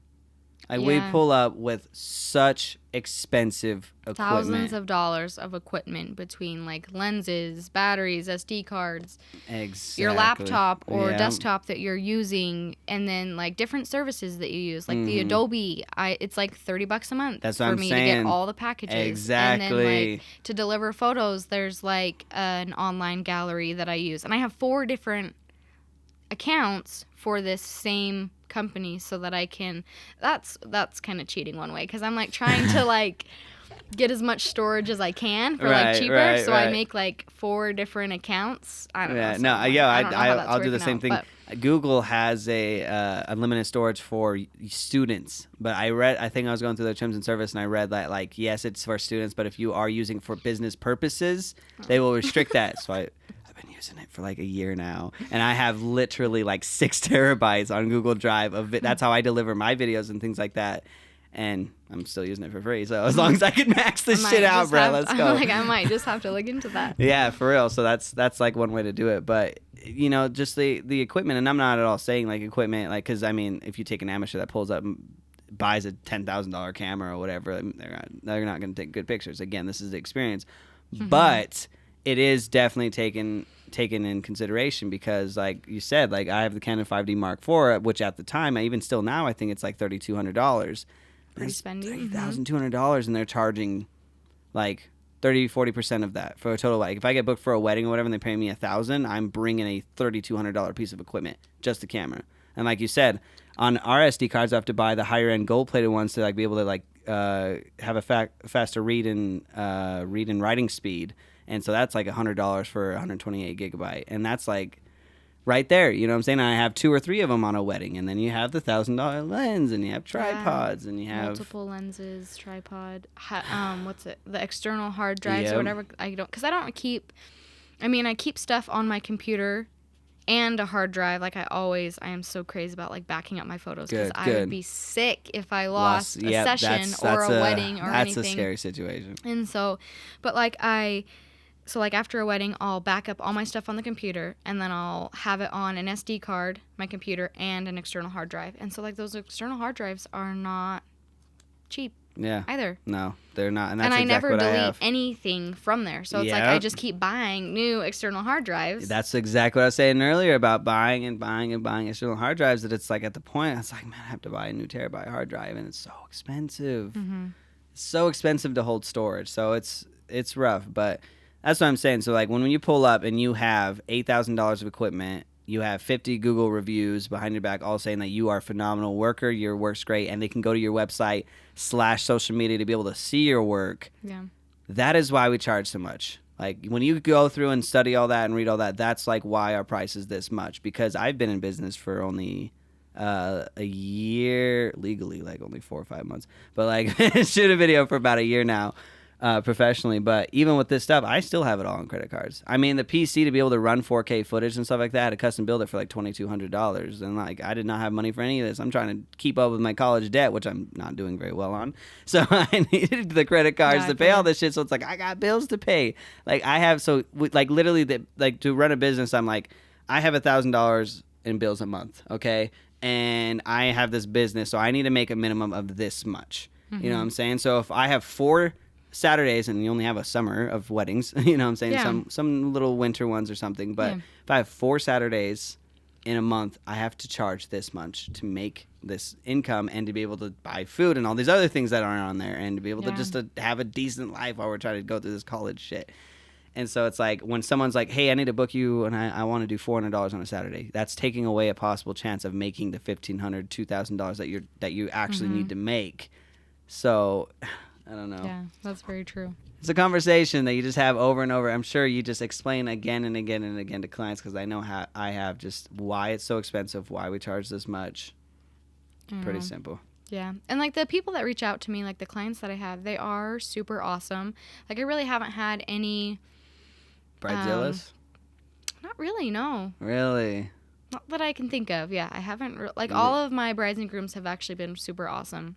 A: Like we pull up with such expensive equipment.
B: Thousands of dollars of equipment between like lenses, batteries, SD cards, your laptop or desktop that you're using, and then like different services that you use, like the Adobe. It's like $30 a month for me to get all the packages.
A: Exactly.
B: And then like to deliver photos, there's like an online gallery that I use, and I have 4 different accounts for this same company so that I can that's kind of cheating one way, because I'm like trying to like get as much storage as I can for like cheaper, I make like 4 different accounts. I don't know.
A: I'll do the same thing. Google has a unlimited storage for students, but I think I was going through their terms and service, and I read that like, yes, it's for students, but if you are using it for business purposes, they will restrict that. So I've been using it for like a year now, and I have literally like 6 terabytes on Google Drive of it. That's how I deliver my videos and things like that, and I'm still using it for free. So as long as I can max this shit out, bro, let's go.
B: I might just have to look into that.
A: Yeah, for real. So that's like one way to do it. But you know, just the equipment, and I'm not at all saying like equipment, like, because I mean, if you take an amateur that pulls up and buys a $10,000 camera or whatever, they're not going to take good pictures. Again, this is the experience, but it is definitely taken in consideration, because like you said, like I have the Canon 5D Mark IV, which at the time, even still now, I think it's like $3,200.
B: Pretty spendy.
A: $3,200, and they're charging like 30-40% of that for a total. Like if I get booked for a wedding or whatever and they pay me $1,000, I'm bringing a $3,200 piece of equipment, just the camera. And like you said, on our SD cards, I have to buy the higher end gold plated ones to like be able to like have a faster read and writing speed. And so that's like $100 for 128 gigabyte, and that's like right there. You know what I'm saying? I have 2 or 3 of them on a wedding, and then you have the $1,000 lens, and you have tripods, and you have
B: multiple lenses, tripod. What's it? The external hard drives or whatever. I keep stuff on my computer and a hard drive. Like I am so crazy about like backing up my photos, because I would be sick if I lost a session or a wedding or anything.
A: That's a scary situation.
B: And so, but like So like after a wedding, I'll back up all my stuff on the computer, and then I'll have it on an SD card, my computer, and an external hard drive. And so like those external hard drives are not cheap.
A: Yeah.
B: Either.
A: No, they're not. And that's
B: I
A: exactly
B: never
A: what I
B: delete
A: have.
B: anything from there. So it's like I just keep buying new external hard drives.
A: That's exactly what I was saying earlier about buying external hard drives, that it's like at the point, it's like, man, I have to buy a new terabyte hard drive, and it's so expensive. It's so expensive to hold storage. So it's rough, but that's what I'm saying. So like when you pull up and you have $8,000 of equipment, you have 50 Google reviews behind your back all saying that you are a phenomenal worker, your work's great, and they can go to your website /social media to be able to see your work.
B: Yeah. That
A: is why we charge so much. Like when you go through and study all that and read all that, that's like why our price is this much. Because I've been in business for only a year, legally, like only 4 or 5 months. But like shoot a video for about a year now. Professionally, but even with this stuff, I still have it all on credit cards. I mean, the PC to be able to run 4K footage and stuff like that, I had to custom build it for like $2,200, and like I did not have money for any of this. I'm trying to keep up with my college debt, which I'm not doing very well on. So I needed the credit cards to pay all this shit. So it's like I got bills to pay. Like I have like literally to run a business, I'm like I have $1,000 in bills a month, okay, and I have this business, so I need to make a minimum of this much. You know what I'm saying? So if I have 4 Saturdays, and you only have a summer of weddings, you know what I'm saying? Yeah. Some little winter ones or something. But if I have 4 Saturdays in a month, I have to charge this much to make this income and to be able to buy food and all these other things that aren't on there, and to be able to just to have a decent life while we're trying to go through this college shit. And so it's like when someone's like, hey, I need to book you and I want to do $400 on a Saturday, that's taking away a possible chance of making the $1,500, $2,000 that you actually need to make. So I don't know.
B: Yeah, that's very true.
A: It's a conversation that you just have over and over. I'm sure you just explain again and again and again to clients, because I know how I have just why it's so expensive, why we charge this much. Pretty simple.
B: Yeah. And like the people that reach out to me, like the clients that I have, they are super awesome. Like I really haven't had any
A: Bridezillas?
B: Not really, no.
A: Really?
B: Not that I can think of. Yeah, I haven't all of my brides and grooms have actually been super awesome.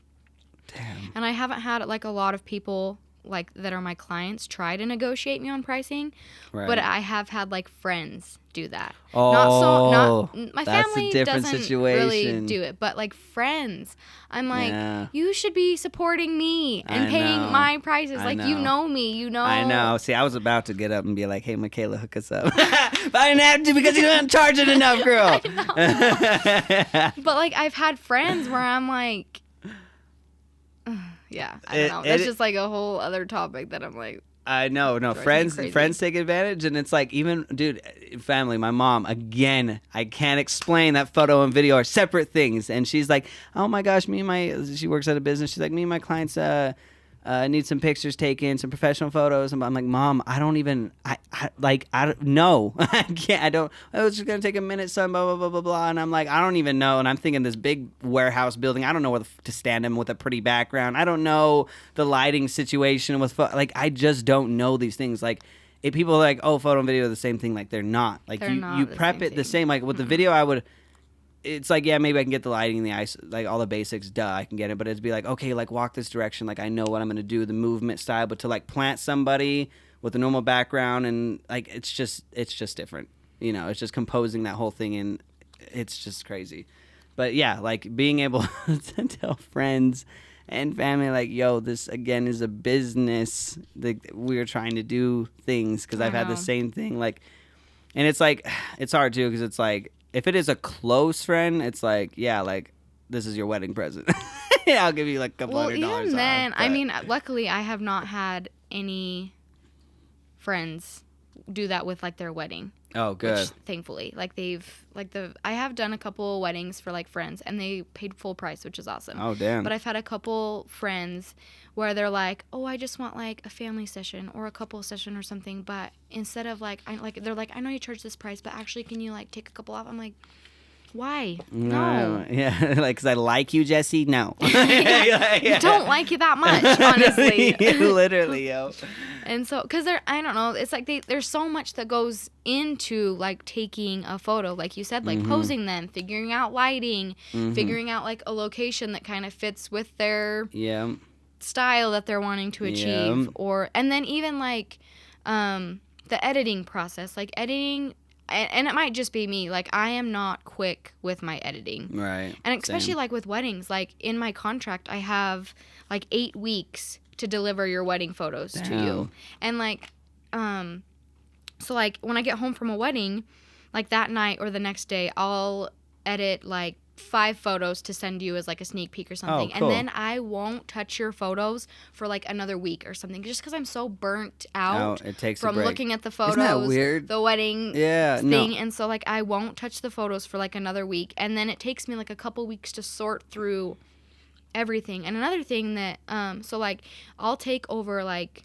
A: Damn.
B: And I haven't had like a lot of people like that are my clients try to negotiate me on pricing, but I have had like friends do that.
A: Oh,
B: my
A: that's a
B: family
A: different
B: doesn't
A: situation.
B: really do it, but like friends, I'm like, you should be supporting me and paying my prices. Like you know me, you know.
A: I know. See, I was about to get up and be like, "Hey, Makayla, hook us up," but I didn't have to because you're not charging enough, girl.
B: But like I've had friends where I'm like. Yeah, I don't know. That's just like a whole other topic that I'm like.
A: I know, no, friends take advantage, and it's like even, dude, family, my mom, again, I can't explain that photo and video are separate things, and she's like, oh my gosh, she works at a business, she's like, me and my clients need some pictures taken, some professional photos, and I'm like, Mom, I don't know, I can't, it's just gonna take a minute, son, blah blah blah blah blah, and I'm like, I don't even know, and I'm thinking this big warehouse building, I don't know where to stand him with a pretty background, I don't know the lighting situation with like I just don't know these things. Like if people are like, oh, photo and video are the same thing, like they're not. Like you prep it the same. Like with the video, it's like, yeah, maybe I can get the lighting, the ice, like all the basics, I can get it, but it'd be like, okay, like walk this direction, like I know what I'm gonna do, the movement style, but to like plant somebody with a normal background and like it's just different, it's just composing that whole thing, and it's just crazy. But yeah, like being able to tell friends and family, like, yo, this again is a business, we're trying to do things, because I've had the same thing, like, and it's like, it's hard too, because it's like, if it is a close friend, it's like, yeah, like, this is your wedding present. Yeah, I'll give you like a couple $100 off.
B: Even then, I mean, luckily I have not had any friends do that with like their wedding.
A: Oh, good.
B: Which, thankfully, I have done a couple weddings for like friends, and they paid full price, which is awesome.
A: Oh, damn.
B: But I've had a couple friends where they're like, oh, I just want like a family session or a couple session or something, but instead of they're like, I know you charge this price, but actually, can you like take a couple off? I'm like, why? No.
A: Yeah, like, because I like you, Jesse? No.
B: I don't like you that much, honestly.
A: Literally, yo.
B: And so, because I don't know, it's like there's so much that goes into like taking a photo, like you said, like posing them, figuring out lighting, figuring out like a location that kind of fits with their style that they're wanting to achieve, and then even like the editing process, like editing. And it might just be me. Like, I am not quick with my editing. Right. And especially, like, with weddings. Like, in my contract, I have, like, 8 weeks to deliver your wedding photos to you. And, like, so, like, when I get home from a wedding, like, that night or the next day, I'll edit, like, 5 photos to send you as like a sneak peek or something. Oh, cool. And then I won't touch your photos for like another week or something, just because I'm so burnt out from looking at the photos. Isn't that weird? The wedding thing. No. And so like I won't touch the photos for like another week, and then it takes me like a couple weeks to sort through everything. And another thing that so like I'll take over like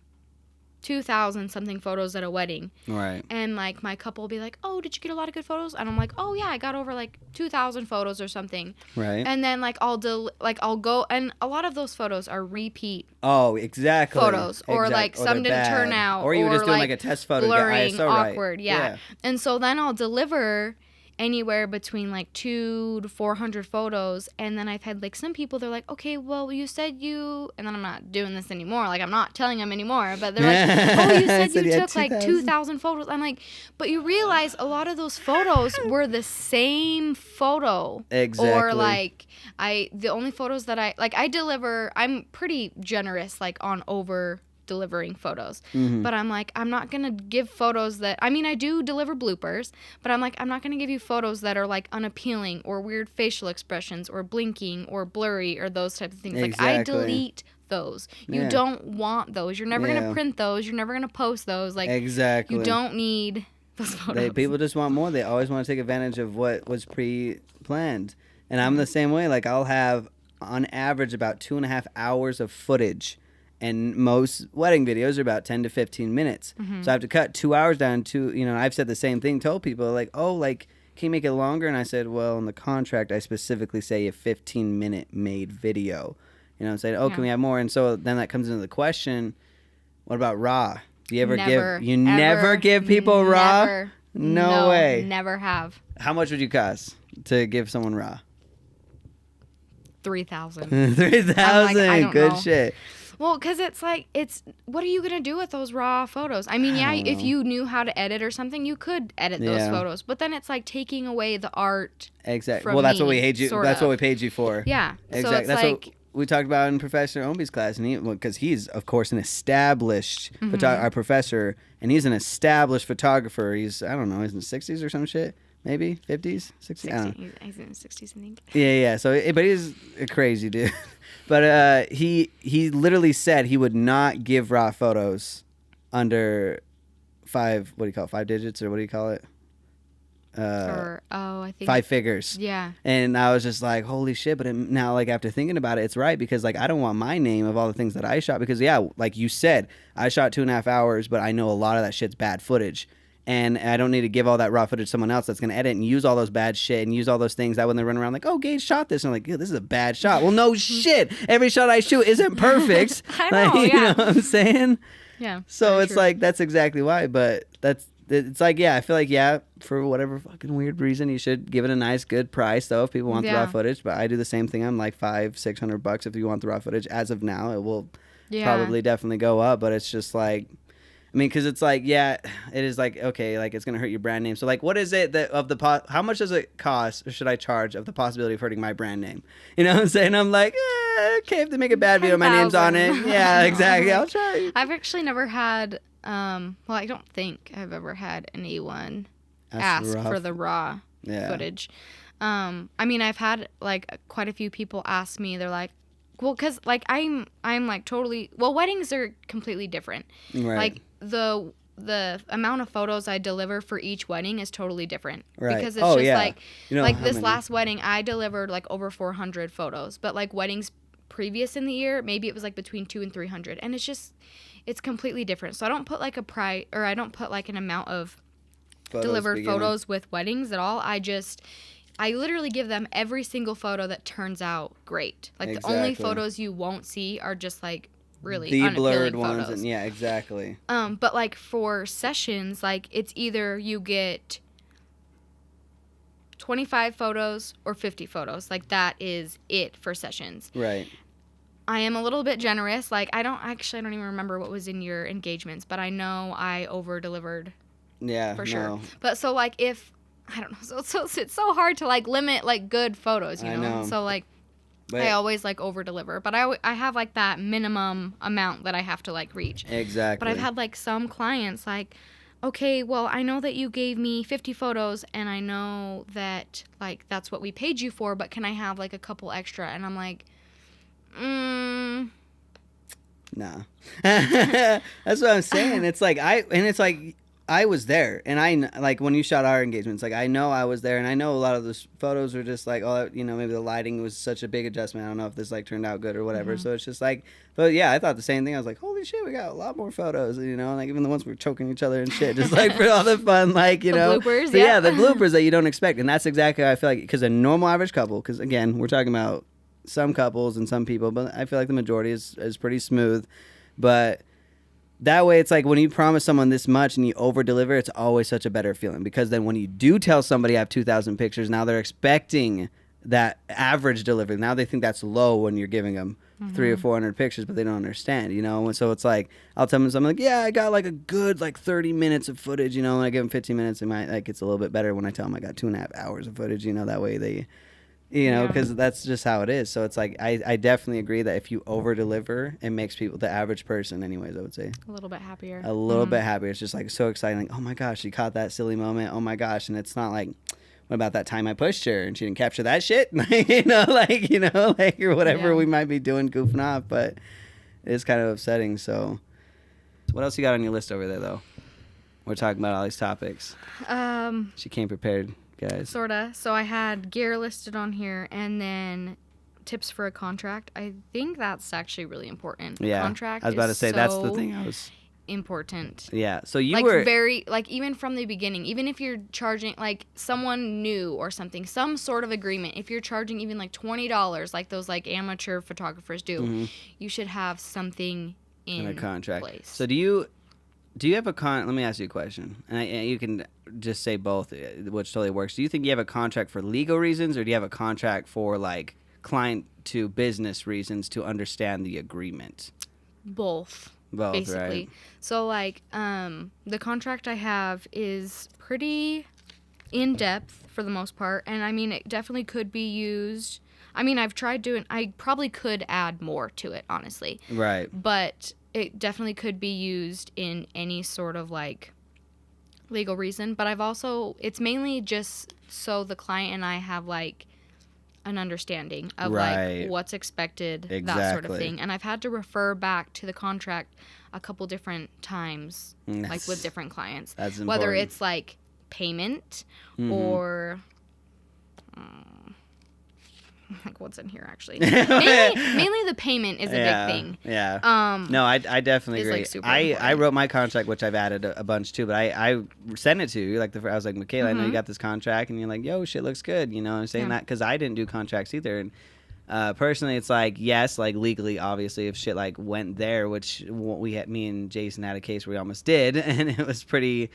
B: 2,000 something photos at a wedding. Right. And like my couple will be like, oh, did you get a lot of good photos? And I'm like, oh yeah, I got over like 2,000 photos or something. Right. And then like I'll go, and a lot of those photos are repeat.
A: Oh, exactly.
B: Photos, or like some didn't turn out,
A: or you were just doing like a test photo,
B: blurring, ISO awkward, right. Yeah. And so then I'll deliver anywhere between like 200 to 400 photos, and then I've had like some people, they're like, okay, well, you said you, and then I'm not doing this anymore, like I'm not telling them anymore, but they're like, oh, you said you took like 2,000 photos. I'm like, but you realize a lot of those photos were the same photo. Exactly. Or like the only photos that I deliver, I'm pretty generous like on over delivering photos, but I'm like, I'm not gonna give photos that, I mean, I do deliver bloopers, but I'm like, I'm not gonna give you photos that are like unappealing or weird facial expressions or blinking or blurry or those types of things. Exactly. Like I delete those. You don't want those. You're never gonna print those. You're never gonna post those. Like exactly. You don't need those photos.
A: People just want more. They always want to take advantage of what was pre-planned, and I'm the same way. Like I'll have on average about 2.5 hours of footage. And most wedding videos are about 10 to 15 minutes. So I have to cut 2 hours down to, I've said the same thing, told people, like, oh, like, can you make it longer? And I said, well, in the contract, I specifically say a 15-minute made video. And say, oh, can we have more? And so then that comes into the question, what about raw? Do you ever never give people raw? No way.
B: Never have.
A: How much would you cost to give someone raw?
B: 3,000.
A: 3,000.
B: I don't
A: Good
B: know.
A: shit.
B: Well, because it's like, what are you going to do with those raw photos? I mean, yeah, if you knew how to edit or something, you could edit those photos. But then it's like taking away the art.
A: Exactly. Well, that's what we paid you. That's what we paid you for.
B: Yeah.
A: Exactly.
B: So it's
A: that's
B: like,
A: what we talked about in Professor Ombi's class, and because he's of course an established our professor, and he's an established photographer. He's I don't know, he's in the 60s or some shit. Maybe 50s, 60s. I don't know.
B: He's in his 60s, I think.
A: Yeah. So, but he's a crazy dude. But he literally said he would not give raw photos under 5. What do you call it? 5 digits, or what do you call it?
B: I think
A: 5 figures.
B: Yeah.
A: And I was just like, holy shit. But now, like, after thinking about it, it's right, because like I don't want my name of all the things that I shot, because like you said, I shot 2.5 hours, but I know a lot of that shit's bad footage. And I don't need to give all that raw footage to someone else that's going to edit and use all those bad shit and use all those things that when they run around like, oh, Gage shot this. And I'm like, this is a bad shot. Well, no shit. Every shot I shoot isn't perfect.
B: I know,
A: like, you know what I'm saying?
B: Yeah.
A: So it's true. Like, that's exactly why. But it's like, I feel like, for whatever fucking weird reason, you should give it a nice, good price, though, if people want the raw footage. But I do the same thing. I'm like $500-$600 if you want the raw footage. As of now, it will probably definitely go up. But it's just like, I mean, because it's like, it is like, okay, like it's going to hurt your brand name. So like, what is it that how much does it cost, or should I charge, of the possibility of hurting my brand name? You know what I'm saying? I'm like, okay, if they make a bad video, my name's on it. Yeah, exactly. I'll try.
B: I've actually never had, well, I don't think I've ever had anyone ask for the raw footage. I mean, I've had like quite a few people ask me, they're like, well, because like I'm like totally, well, weddings are completely different.
A: Right.
B: Like the amount of photos I deliver for each wedding is totally different.
A: Right.
B: Because it's just like, like this
A: many?
B: last wedding, I delivered like over 400 photos. But like weddings previous in the year, maybe it was like between 200 and 300. And it's completely different. So I don't put like a price, or I don't put like an amount of delivered photos with weddings at all. I literally give them every single photo that turns out great. Like the only photos you won't see are just like really
A: the blurred
B: photos.
A: ones, and exactly.
B: But like for sessions, like it's either you get 25 photos or 50 photos. Like that is it for sessions.
A: Right.
B: I am a little bit generous. Like I don't even remember what was in your engagements, but I know I over delivered.
A: Yeah.
B: For sure. But so like if I don't know, so it's so hard to like limit like good photos, you know?
A: I know.
B: So like I always like over deliver, but I have like that minimum amount that I have to like reach.
A: Exactly.
B: But I've had like some clients like, okay, well I know that you gave me 50 photos and I know that like that's what we paid you for, but can I have like a couple extra? And I'm like,
A: nah. That's what I'm saying. It's like I was there, and I like when you shot our engagements, like I know I was there, and I know a lot of those photos were just like, oh, you know, maybe the lighting was such a big adjustment. I don't know if this like turned out good or whatever. So it's just like, but I thought the same thing. I was like, holy shit, we got a lot more photos, you know, like even the ones we were choking each other and shit, just like for all the fun, like, you know,
B: bloopers,
A: the bloopers that you don't expect, and that's exactly how I feel like, because a normal average couple, because again, we're talking about some couples and some people, but I feel like the majority is pretty smooth, but. That way, it's like when you promise someone this much and you over-deliver, it's always such a better feeling. Because then when you do tell somebody I have 2,000 pictures, now they're expecting that average delivery. Now they think that's low when you're giving them 300 or 400 pictures, but they don't understand, you know? And so it's like, I'll tell them something like, yeah, I got like a good like 30 minutes of footage, you know? And I give them 15 minutes, and like it's a little bit better when I tell them I got 2.5 hours of footage, you know? That way they... You know, because that's just how it is. So it's like, I definitely agree that if you over-deliver, it makes people, the average person anyways, I would say.
B: a little bit happier.
A: A little bit happier. It's just like so exciting. Like, oh my gosh, she caught that silly moment. Oh my gosh. And it's not like, what about that time I pushed her and she didn't capture that shit? you know, or whatever we might be doing goofing off. But it's kind of upsetting. So what else you got on your list over there, though? We're talking about all these topics. She came prepared. Guys.
B: Sorta. So I had gear listed on here, and then tips for a contract. I think that's actually really important.
A: Yeah.
B: Contract.
A: I was about to say,
B: so
A: that's the thing I was.
B: Important.
A: Yeah. So you
B: like
A: were
B: very like even from the beginning, even if you're charging like someone new or something, some sort of agreement. If you're charging even like $20, like those like amateur photographers do, you should have something in
A: a contract.
B: place.
A: So do Do you have a let me ask you a question, and you can just say both, which totally works. Do you think you have a contract for legal reasons, or do you have a contract for like client to business reasons to understand the agreement?
B: Both.
A: Both,
B: basically.
A: right?
B: So like the contract I have is pretty in depth for the most part, and I mean it definitely could be used. I mean, I probably could add more to it, honestly.
A: Right.
B: But it definitely could be used in any sort of like legal reason, but it's mainly just so the client and I have like an understanding of
A: Right.
B: like what's expected, that sort of
A: Exactly.
B: thing. And I've had to refer back to the contract a couple different times, like with different clients.
A: That's important.
B: Whether it's like payment or like what's in here actually. Mainly the payment is a big thing.
A: Yeah. No, I definitely agree.
B: like, super
A: I
B: important.
A: wrote my contract, which I've added a bunch to, but I sent it to you. Like I was like, Makayla, I know you got this contract, and you're like, yo, shit looks good. You know, I'm saying that because I didn't do contracts either. And personally, it's like, yes, like legally, obviously, if shit like went there, which me and Jason had a case where we almost did, and it was pretty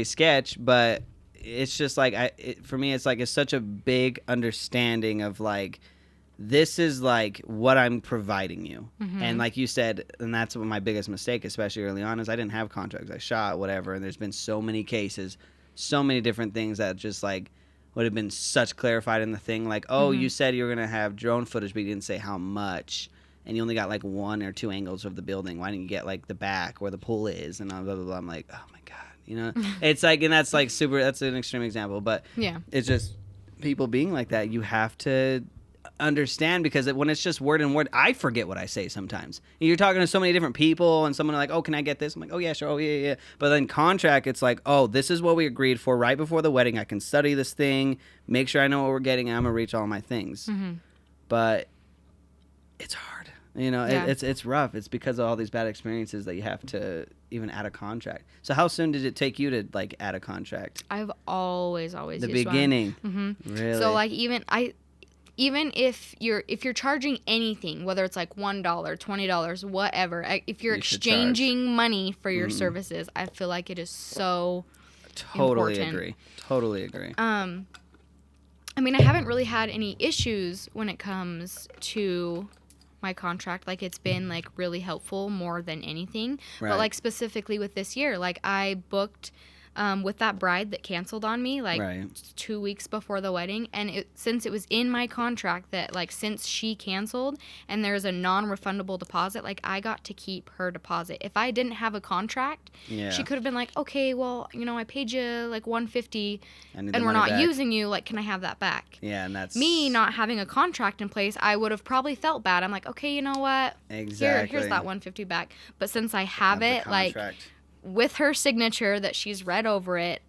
A: sketch, but it's just like for me, it's like it's such a big understanding of like this is like what I'm providing you, and like you said, and that's what my biggest mistake, especially early on, is I didn't have contracts. I shot whatever, and there's been so many cases, so many different things that just like would have been such clarified in the thing, like, oh, you said you were gonna have drone footage, but you didn't say how much, and you only got like 1 or 2 angles of the building. Why didn't you get like the back where the pool is, and blah blah blah. I'm like, oh my god. You know, it's like, and that's like that's an extreme example, but it's just people being like that. You have to understand, because when it's just word and word, I forget what I say sometimes. You're talking to so many different people, and someone like, oh, can I get this? I'm like, oh yeah, sure, oh yeah. But then contract, it's like, oh, this is what we agreed for right before the wedding. I can study this thing, make sure I know what we're getting, and I'm gonna reach all my things. But it's hard. You know, it's rough. It's because of all these bad experiences that you have to even add a contract. So how soon did it take you to like add a contract?
B: I've always
A: The
B: used
A: beginning.
B: one.
A: Really?
B: So like even if you're charging anything, whether it's like $1, $20, whatever, if you're exchanging money for your services, I feel like it is so important.
A: Totally agree.
B: I mean, I haven't really had any issues when it comes to my contract. Like, it's been like really helpful more than anything.
A: Right.
B: But like specifically with this year, like I booked with that bride that canceled on me like 2 weeks before the wedding, and since it was in my contract that like since she canceled and there's a non-refundable deposit, like I got to keep her deposit. If I didn't have a contract, she could have been like, okay, well, you know, I paid you like $150 and we're not using you, like, can I have that back?
A: Yeah, and that's
B: me not having a contract in place. I would have probably felt bad. I'm like, okay, you know what, here's that $150 back. But since I have it like with her signature that she's read over it,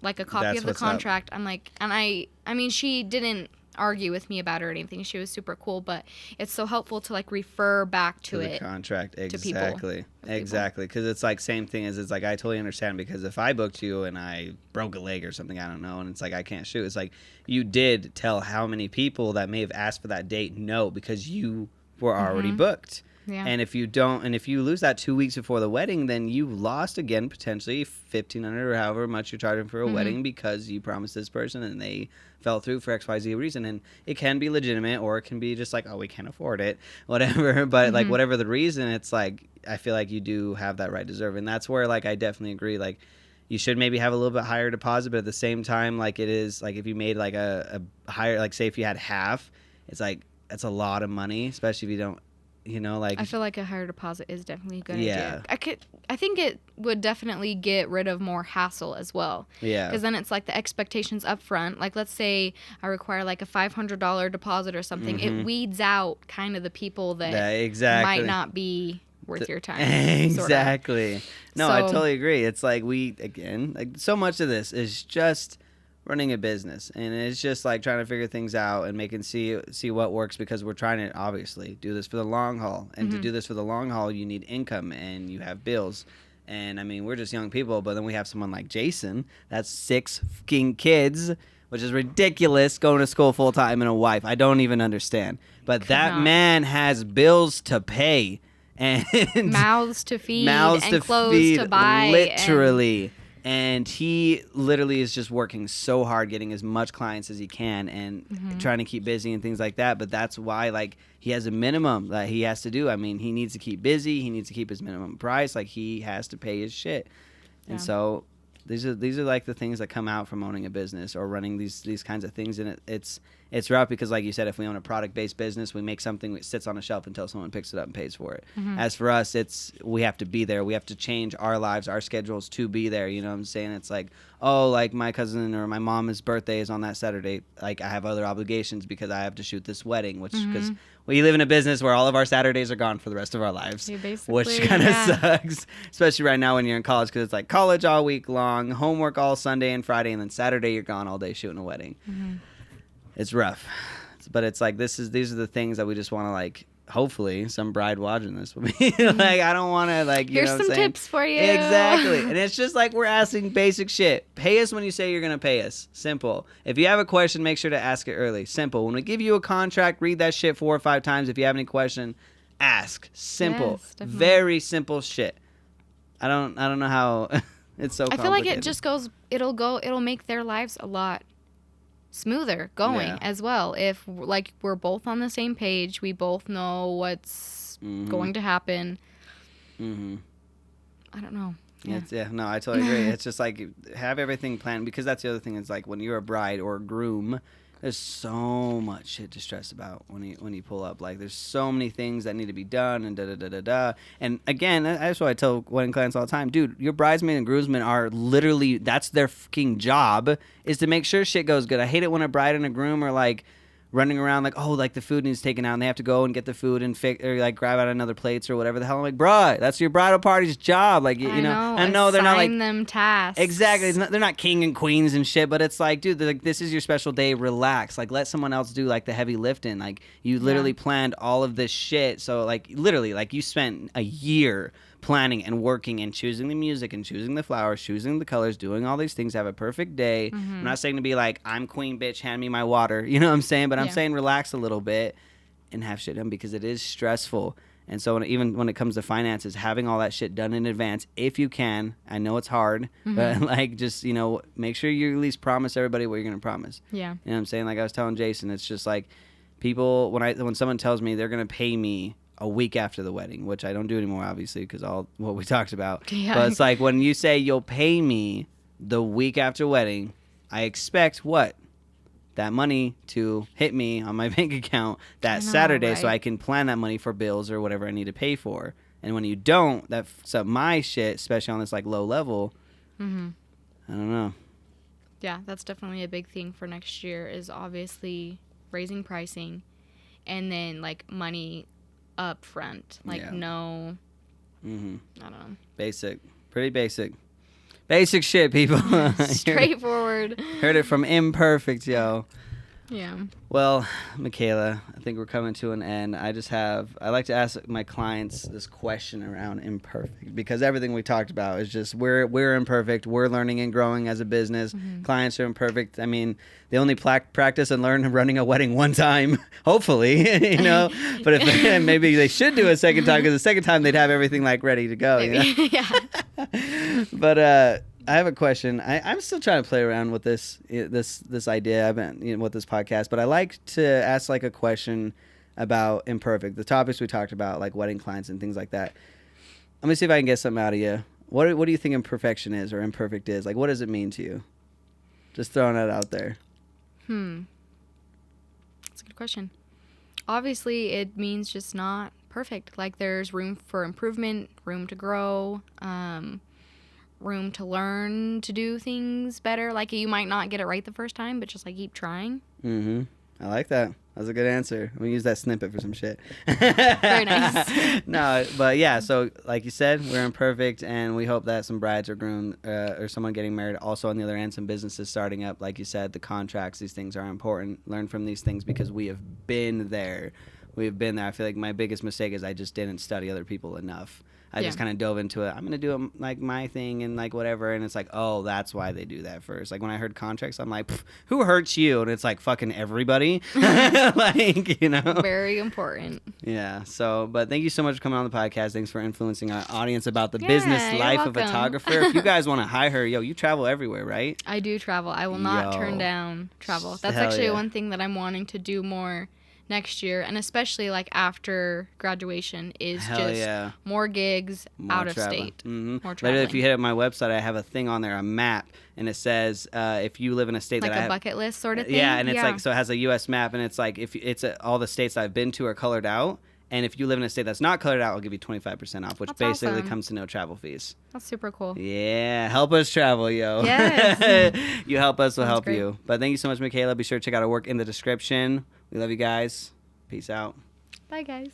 B: like a copy of the contract, I'm like, and I mean, she didn't argue with me about it or anything. She was super cool, but it's so helpful to like refer back to it.
A: The contract,
B: exactly.
A: Exactly, because it's like same thing as it's like I totally understand, because if I booked you and I broke a leg or something, I don't know, and it's like I can't shoot. It's like you did tell how many people that may have asked for that date no, because you were already booked.
B: Yeah.
A: And if you lose that 2 weeks before the wedding, then you lost again potentially $1,500 or however much you're charging for a wedding, because you promised this person and they fell through for XYZ reason. And it can be legitimate, or it can be just like, oh, we can't afford it, whatever. But like whatever the reason, it's like I feel like you do have that right to deserve. And that's where like I definitely agree. Like you should maybe have a little bit higher deposit, but at the same time, like it is like if you made like a higher, like say if you had half, it's like that's a lot of money, especially if you don't. You know, like
B: I feel like a higher deposit is definitely a good idea. I think it would definitely get rid of more hassle as well. Yeah. Because then it's like the expectations up front. Like let's say I require like a $500 deposit or something. It weeds out kind of the people that might not be worth your time.
A: Exactly.
B: Sorta.
A: No, I totally agree. It's like like so much of this is just running a business, and it's just like trying to figure things out and see what works, because we're trying to obviously do this for the long haul, and to do this for the long haul you need income and you have bills. And I mean, we're just young people, but then we have someone like Jason that's 6 fucking kids, which is ridiculous, going to school full time, and a wife. I don't even understand, but that man has bills to pay. and
B: mouths to feed
A: mouths
B: and
A: to
B: clothes
A: feed,
B: to buy.
A: literally. And he literally is just working so hard, getting as much clients as he can, and trying to keep busy and things like that. But that's why, like, he has a minimum that he has to do. I mean, he needs to keep busy. He needs to keep his minimum price. Like, he has to pay his shit.
B: Yeah.
A: And so these are like the things that come out from owning a business or running these kinds of things. And it's rough because, like you said, if we own a product-based business, we make something that sits on a shelf until someone picks it up and pays for it. As for us, we have to be there. We have to change our lives, our schedules to be there. You know what I'm saying? It's like, oh, like my cousin or my mom's birthday is on that Saturday. Like, I have other obligations because I have to shoot this wedding, which because we live in a business where all of our Saturdays are gone for the rest of our lives, which kind of sucks, especially right now when you're in college, because it's like college all week long, homework all Sunday and Friday, and then Saturday you're gone all day shooting a wedding. It's rough, but it's like these are the things that we just want to, like, hopefully some bride watching this will be like, I don't want to, like, you
B: Here's
A: know what I'm
B: some
A: saying?
B: tips for you.
A: Exactly. And it's just like we're asking basic shit. Pay us when you say you're going to pay us. Simple. If you have a question, make sure to ask it early. Simple. When we give you a contract, read that shit 4 or 5 times. If you have any question, ask. Simple.
B: Yes, definitely.
A: Very simple shit. I don't know how it's so complicated.
B: I feel like it just it'll make their lives a lot smoother going as well. If, like, we're both on the same page, we both know what's going to happen. I don't know.
A: No, I totally agree. It's just like, have everything planned, because that's the other thing is, like, when you're a bride or a groom, there's so much shit to stress about when you pull up. Like, there's so many things that need to be done and da-da-da-da-da. And again, that's what I tell wedding clients all the time. Dude, your bridesmaid and groomsmen are literally, that's their fucking job, is to make sure shit goes good. I hate it when a bride and a groom are, like, running around like, oh, like, the food needs taken out and they have to go and get the food and or, like, grab out another plates or whatever the hell. I'm like, bruh, that's your bridal party's job. Like, you know, I know they're not, like,
B: them tasks.
A: Exactly. They're not king and queens and shit, but it's like, dude, like, this is your special day. Relax. Like, let someone else do, like, the heavy lifting. Like, you literally planned all of this shit. So, like, literally, like, you spent a year planning and working and choosing the music and choosing the flowers, choosing the colors, doing all these things, have a perfect day. I'm not saying to be like, I'm queen, bitch, hand me my water. You know what I'm saying? But I'm saying relax a little bit and have shit done, because it is stressful. And so even when it comes to finances, having all that shit done in advance, if you can, I know it's hard, but, like, just, you know, make sure you at least promise everybody what you're going to promise.
B: Yeah.
A: You know what I'm saying? Like I was telling Jason, it's just like people, when someone tells me they're going to pay me a week after the wedding, which I don't do anymore, obviously, because all what we talked about. Yeah. But it's like, when you say you'll pay me the week after wedding, I expect what? That money to hit me on my bank account that Saturday, right? So I can plan that money for bills or whatever I need to pay for. And when you don't, that fucks up my shit, especially on this, like, low level. I don't know.
B: Yeah, that's definitely a big thing for next year, is obviously raising pricing, and then, like, money up front. Like, no, I don't know.
A: Basic. Pretty basic. Basic shit, people.
B: Straightforward.
A: Heard it from Imperfect, yo.
B: Yeah.
A: Well, Makayla, I think we're coming to an end. I like to ask my clients this question around imperfect, because everything we talked about is just, we're imperfect. We're learning and growing as a business. Clients are imperfect. I mean, they only practice and learn running a wedding one time, hopefully, you know. But if maybe they should do a second time, because the second time they'd have everything, like, ready to go. You know?
B: Yeah.
A: But I have a question. I'm still trying to play around with this idea. I've been with this podcast, but I like to ask, like, a question about imperfect, the topics we talked about, like wedding clients and things like that. Let me see if I can get something out of you. What do you think imperfection is, or imperfect is? Like, what does it mean to you? Just throwing it out there.
B: That's a good question. Obviously, it means just not perfect. Like, there's room for improvement, room to grow, room to learn to do things better. Like, you might not get it right the first time, but just, like, keep trying.
A: I like that. That's a good answer. I'm going to use that snippet for some shit.
B: Very nice.
A: No, but yeah, so like you said, we're imperfect, and we hope that some brides or groom or someone getting married, also on the other end, some businesses starting up, like you said, the contracts, these things are important. Learn from these things, because we have been there. We've been there. I feel like my biggest mistake is I just didn't study other people enough. I just kind of dove into it. I'm going to do it like my thing and like whatever. And it's like, oh, that's why they do that first. Like when I heard contracts, I'm like, who hurts you? And it's like fucking everybody. Like, you know.
B: Very important.
A: Yeah. So, but thank you so much for coming on the podcast. Thanks for influencing our audience about the business life of a photographer. If you guys want to hire her, you travel everywhere, right?
B: I do travel. I will not turn down travel. That's actually one thing that I'm wanting to do more next year, and especially like after graduation is more gigs, more out of state.
A: Mm-hmm.
B: More traveling.
A: Literally, if you hit up my website, I have a thing on there, a map, and it says if you live in a state
B: like
A: that I have,
B: bucket list sort of thing.
A: Yeah, and it's like, so it has a U.S. map, and it's like if it's all the states I've been to are colored out. And if you live in a state that's not colored out, I'll give you 25% off, which
B: that's
A: basically
B: awesome.
A: comes to no travel fees.
B: That's super cool.
A: Yeah. Help us travel, yo.
B: Yes.
A: You help us, we'll help
B: great.
A: you. But thank you so much, Makayla. Be sure to check out our work in the description. We love you guys. Peace out.
B: Bye, guys.